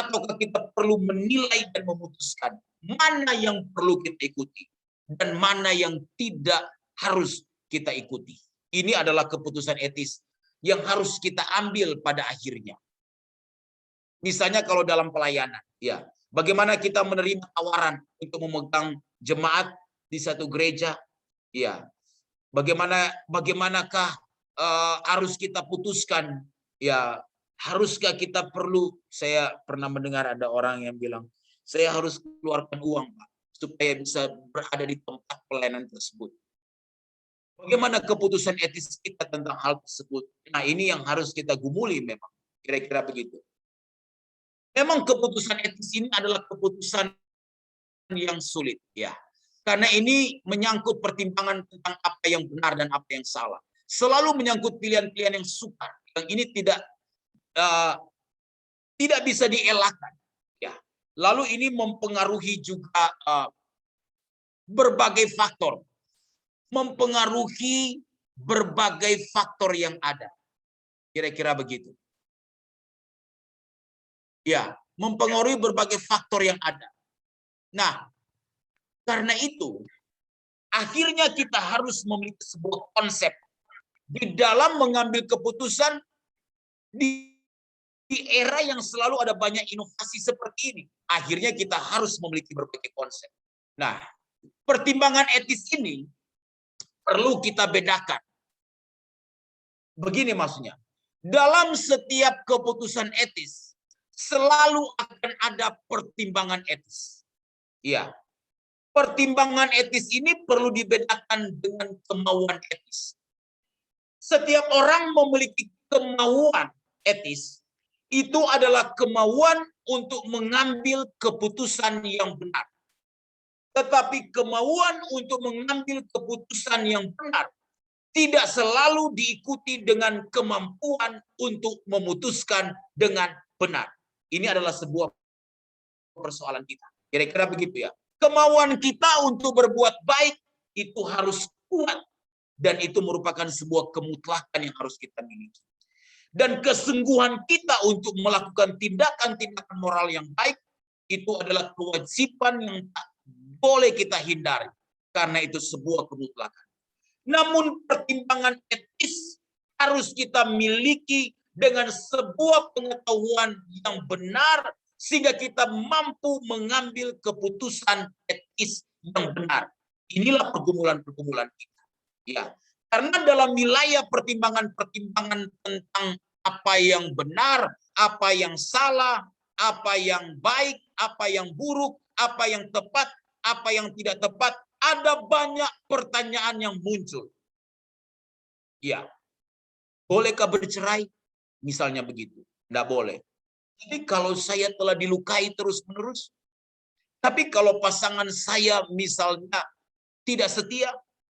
ataukah kita perlu menilai dan memutuskan mana yang perlu kita ikuti dan mana yang tidak harus kita ikuti. Ini adalah keputusan etis yang harus kita ambil pada akhirnya. Misalnya kalau dalam pelayanan, ya, bagaimana kita menerima tawaran untuk memegang jemaat di satu gereja, ya, bagaimanakah harus kita putuskan, ya, haruskah kita perlu, saya pernah mendengar ada orang yang bilang, saya harus keluarkan uang, Pak, supaya bisa berada di tempat pelayanan tersebut. Bagaimana keputusan etis kita tentang hal tersebut? Nah, ini yang harus kita gumuli memang, kira-kira begitu. Memang keputusan etis ini adalah keputusan yang sulit, ya. Karena ini menyangkut pertimbangan tentang apa yang benar dan apa yang salah. Selalu menyangkut pilihan-pilihan yang sukar. Yang ini tidak bisa dielakkan, ya. Lalu ini mempengaruhi juga berbagai faktor. Mempengaruhi berbagai faktor yang ada. Kira-kira begitu. Ya, mempengaruhi berbagai faktor yang ada. Nah, karena itu, akhirnya kita harus memiliki sebuah konsep di dalam mengambil keputusan di era yang selalu ada banyak inovasi seperti ini. Akhirnya kita harus memiliki berbagai konsep. Nah, pertimbangan etis ini perlu kita bedakan. Begini maksudnya, dalam setiap keputusan etis, selalu akan ada pertimbangan etis. Ya, pertimbangan etis ini perlu dibedakan dengan kemauan etis. Setiap orang memiliki kemauan etis, itu adalah kemauan untuk mengambil keputusan yang benar. Tetapi kemauan untuk mengambil keputusan yang benar tidak selalu diikuti dengan kemampuan untuk memutuskan dengan benar. Ini adalah sebuah persoalan kita. Kira-kira begitu ya. Kemauan kita untuk berbuat baik itu harus kuat. Dan itu merupakan sebuah kemutlakan yang harus kita miliki. Dan kesungguhan kita untuk melakukan tindakan-tindakan moral yang baik, itu adalah kewajiban yang tak boleh kita hindari. Karena itu sebuah kemutlakan. Namun pertimbangan etis harus kita miliki dengan sebuah pengetahuan yang benar sehingga kita mampu mengambil keputusan etis yang benar. Inilah pergumulan-pergumulan kita. Ya, karena dalam wilayah pertimbangan-pertimbangan tentang apa yang benar, apa yang salah, apa yang baik, apa yang buruk, apa yang tepat, apa yang tidak tepat, ada banyak pertanyaan yang muncul. Ya, bolehkah bercerai? Misalnya begitu. Tidak boleh. Tapi kalau saya telah dilukai terus-menerus, tapi kalau pasangan saya misalnya tidak setia,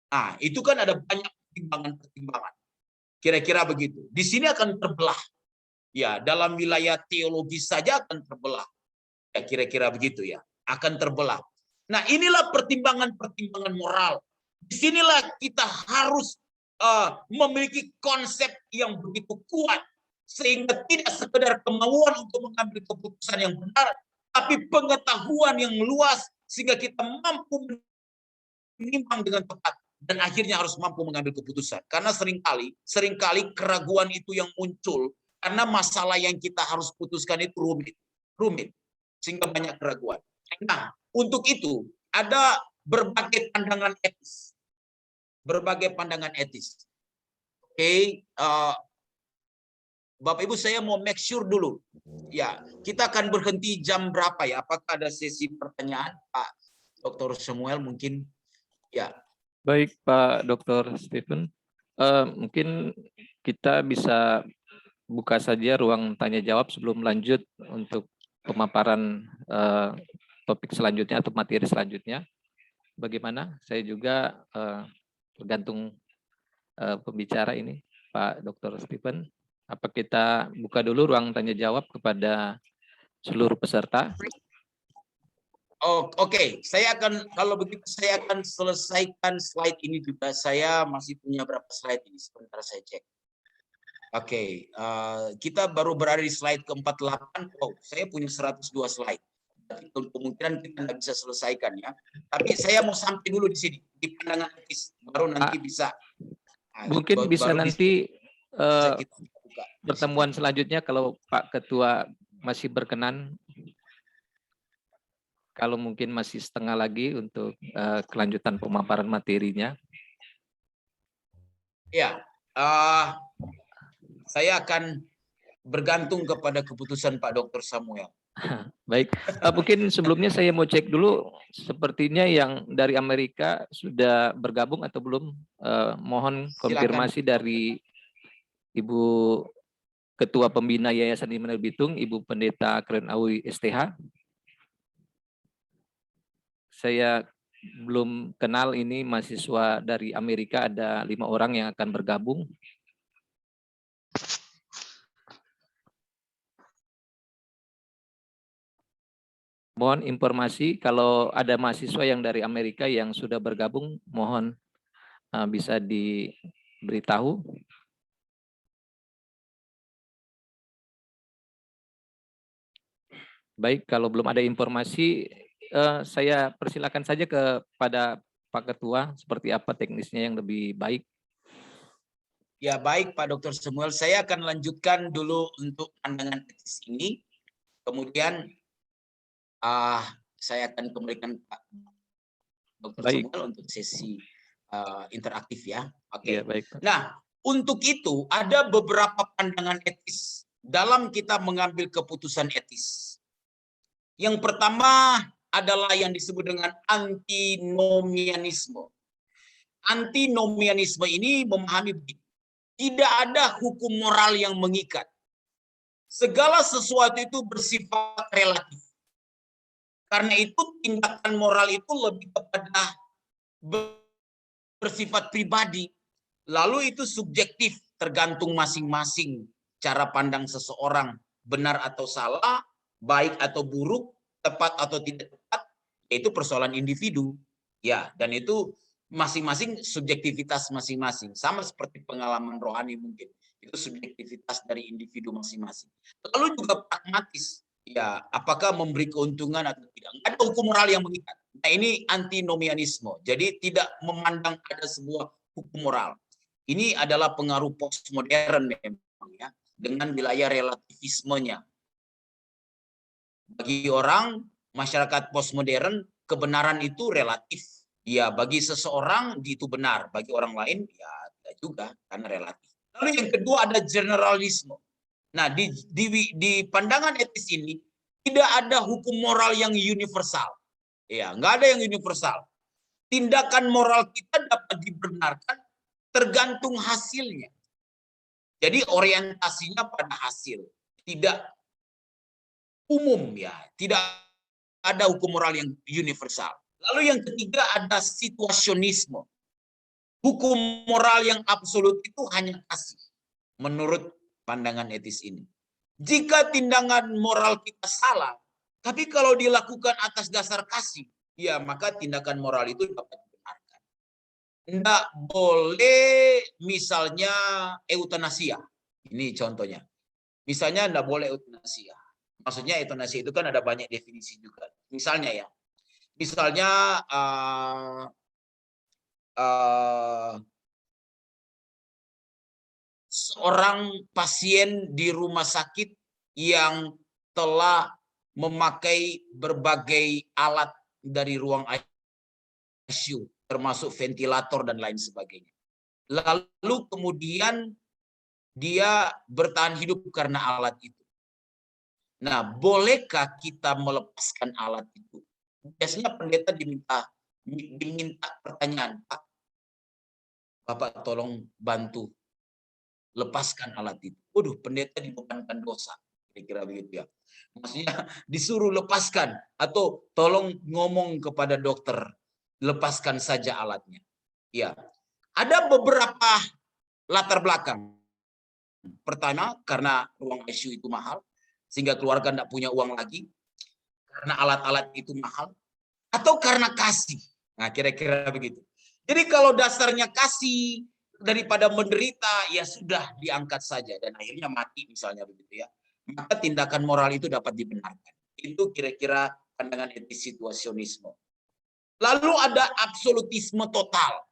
nah itu kan ada banyak pertimbangan-pertimbangan. Kira-kira begitu. Di sini akan terbelah. Ya, dalam wilayah teologi saja akan terbelah. Ya, kira-kira begitu ya. Akan terbelah. Nah, inilah pertimbangan-pertimbangan moral. Disinilah kita harus memiliki konsep yang begitu kuat sehingga tidak sekedar kemauan untuk mengambil keputusan yang benar, tapi pengetahuan yang luas sehingga kita mampu menimbang dengan tepat dan akhirnya harus mampu mengambil keputusan. Karena seringkali keraguan itu yang muncul karena masalah yang kita harus putuskan itu rumit sehingga banyak keraguan. Nah, untuk itu ada berbagai pandangan etis. Berbagai pandangan etis. Oke, Bapak Ibu, saya mau make sure dulu. Ya, kita akan berhenti jam berapa ya? Apakah ada sesi pertanyaan, Pak Dr. Samuel mungkin? Ya. Baik, Pak Dr. Stephen. Mungkin kita bisa buka saja ruang tanya jawab sebelum lanjut untuk pemaparan topik selanjutnya atau materi selanjutnya. Bagaimana? Saya juga tergantung pembicara ini, Pak Dr. Stephen. Apa kita buka dulu ruang tanya jawab kepada seluruh peserta? Oh, oke. Saya akan, kalau begitu saya akan selesaikan slide ini juga. Saya masih punya berapa slide ini? Sebentar saya cek. Oke, kita baru berada di slide ke-48. Oh, saya punya 102 slide. Kemungkinan kita nggak bisa selesaikan ya. Tapi saya mau sampai dulu di sini, di pandangan etis. Baru nanti bisa. Mungkin bisa nanti kita buka. pertemuan selanjutnya kalau Pak Ketua masih berkenan. Kalau mungkin masih setengah lagi untuk kelanjutan pemaparan materinya. Ya, saya akan bergantung kepada keputusan Pak Dr. Samuel. Baik, mungkin sebelumnya saya mau cek dulu, sepertinya yang dari Amerika sudah bergabung atau belum? Mohon konfirmasi silakan dari Ibu Ketua Pembina Yayasan Immanuel Bitung, Ibu Pendeta Karen Awi STH. Saya belum kenal ini mahasiswa dari Amerika, ada 5 orang yang akan bergabung. Mohon informasi kalau ada mahasiswa yang dari Amerika yang sudah bergabung, mohon bisa diberitahu. Baik, kalau belum ada informasi, saya persilakan saja kepada Pak Ketua, seperti apa teknisnya yang lebih baik. Ya baik Pak Dr. Samuel, saya akan lanjutkan dulu untuk pandangan etis ini. Kemudian saya akan kembalikan Pak Dr. Samuel untuk sesi interaktif ya. Oke. Ya, baik. Nah, untuk itu ada beberapa pandangan etis dalam kita mengambil keputusan etis. Yang pertama adalah yang disebut dengan antinomianisme. Antinomianisme ini memahami begini, tidak ada hukum moral yang mengikat. Segala sesuatu itu bersifat relatif. Karena itu tindakan moral itu lebih kepada bersifat pribadi. Lalu itu subjektif, tergantung masing-masing cara pandang seseorang, benar atau salah, baik atau buruk, tepat atau tidak tepat, itu persoalan individu. Ya, dan itu masing-masing subjektivitas masing-masing. Sama seperti pengalaman rohani mungkin. Itu subjektivitas dari individu masing-masing. Lalu juga pragmatis. Ya, apakah memberi keuntungan atau tidak. Nggak ada hukum moral yang mengikat. Nah, ini antinomianisme. Jadi tidak memandang ada sebuah hukum moral. Ini adalah pengaruh postmodern memang ya, dengan wilayah relativismenya. Bagi orang, masyarakat postmodern, kebenaran itu relatif. Ya, bagi seseorang itu benar, bagi orang lain ya tidak juga karena relatif. Lalu yang kedua ada generalisme. Nah, di pandangan etis ini tidak ada hukum moral yang universal. Ya, nggak ada yang universal. Tindakan moral kita dapat dibenarkan tergantung hasilnya. Jadi orientasinya pada hasil, tidak umum ya, tidak ada hukum moral yang universal. Lalu yang ketiga ada situasionisme. Hukum moral yang absolut itu hanya kasih, menurut pandangan etis ini. Jika tindakan moral kita salah, tapi kalau dilakukan atas dasar kasih, ya maka tindakan moral itu dapat dibenarkan. Tidak boleh misalnya eutanasia. Ini contohnya. Misalnya tidak boleh eutanasia. Maksudnya eutanasia itu kan ada banyak definisi juga. Misalnya ya. Misalnya seorang pasien di rumah sakit yang telah memakai berbagai alat dari ruang ICU, termasuk ventilator dan lain sebagainya. Lalu kemudian dia bertahan hidup karena alat itu. Nah, bolehkah kita melepaskan alat itu? Biasanya pendeta diminta pertanyaan, Pak, Bapak tolong bantu lepaskan alat itu. Waduh, pendeta dibebankan dosa, kira-kira begitu ya. Maksudnya disuruh lepaskan atau tolong ngomong kepada dokter, lepaskan saja alatnya. Ya, ada beberapa latar belakang. Pertama, karena ruang ICU itu mahal, sehingga keluarga tidak punya uang lagi, karena alat-alat itu mahal, atau karena kasih. Nah, kira-kira begitu. Jadi kalau dasarnya kasih daripada menderita, ya sudah diangkat saja dan akhirnya mati misalnya begitu ya. Maka tindakan moral itu dapat dibenarkan. Itu kira-kira pandangan etis situasionisme. Lalu ada absolutisme total.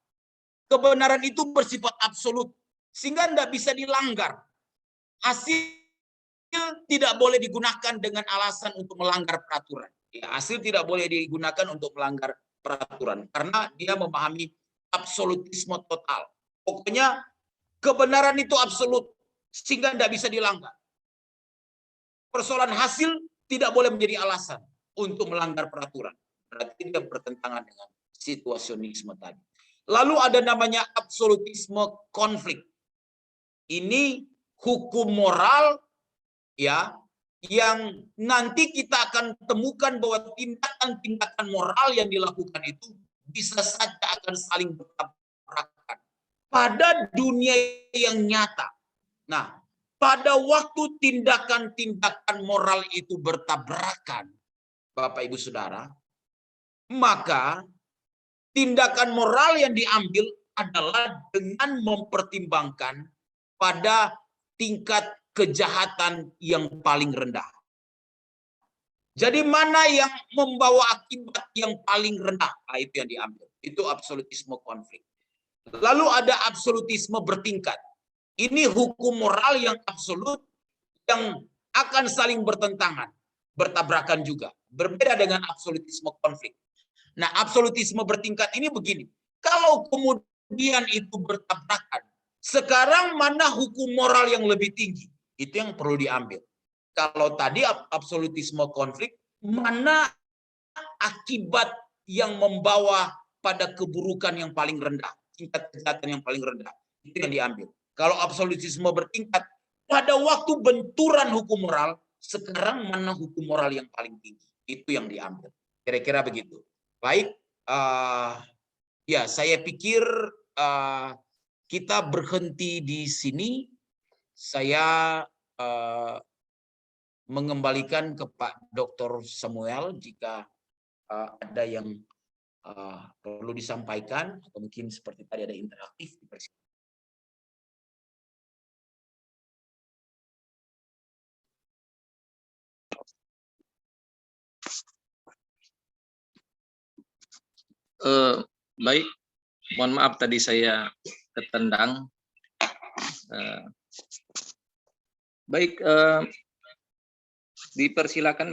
Kebenaran itu bersifat absolut sehingga tidak bisa dilanggar. Hasil tidak boleh digunakan dengan alasan untuk melanggar peraturan. Ya, hasil tidak boleh digunakan untuk melanggar peraturan karena dia memahami absolutisme total. Pokoknya kebenaran itu absolut sehingga tidak bisa dilanggar. Persoalan hasil tidak boleh menjadi alasan untuk melanggar peraturan. Berarti dia bertentangan dengan situasionisme tadi. Lalu ada namanya absolutisme konflik. Ini hukum moral ya yang nanti kita akan temukan bahwa tindakan-tindakan moral yang dilakukan itu bisa saja akan saling bertabrakan pada dunia yang nyata. Nah, pada waktu tindakan-tindakan moral itu bertabrakan, Bapak Ibu Saudara, maka tindakan moral yang diambil adalah dengan mempertimbangkan pada tingkat kejahatan yang paling rendah. Jadi mana yang membawa akibat yang paling rendah? Nah, itu yang diambil. Itu absolutisme konflik. Lalu ada absolutisme bertingkat. Ini hukum moral yang absolut yang akan saling bertentangan, bertabrakan juga. Berbeda dengan absolutisme konflik. Nah, absolutisme bertingkat ini begini. Kalau kemudian itu bertabrakan, sekarang mana hukum moral yang lebih tinggi? Itu yang perlu diambil. Kalau tadi absolutisme konflik, mana akibat yang membawa pada keburukan yang paling rendah, tingkat kejahatan yang paling rendah, itu yang diambil. Kalau absolutisme bertingkat, pada waktu benturan hukum moral, sekarang mana hukum moral yang paling tinggi, itu yang diambil. Kira-kira begitu. Baik, ya saya pikir kita berhenti di sini. Saya mengembalikan ke Pak Dr. Samuel jika ada yang perlu disampaikan atau mungkin seperti tadi ada interaktif di persidangan. Baik, mohon maaf tadi saya ketendang. Baik, dipersilakan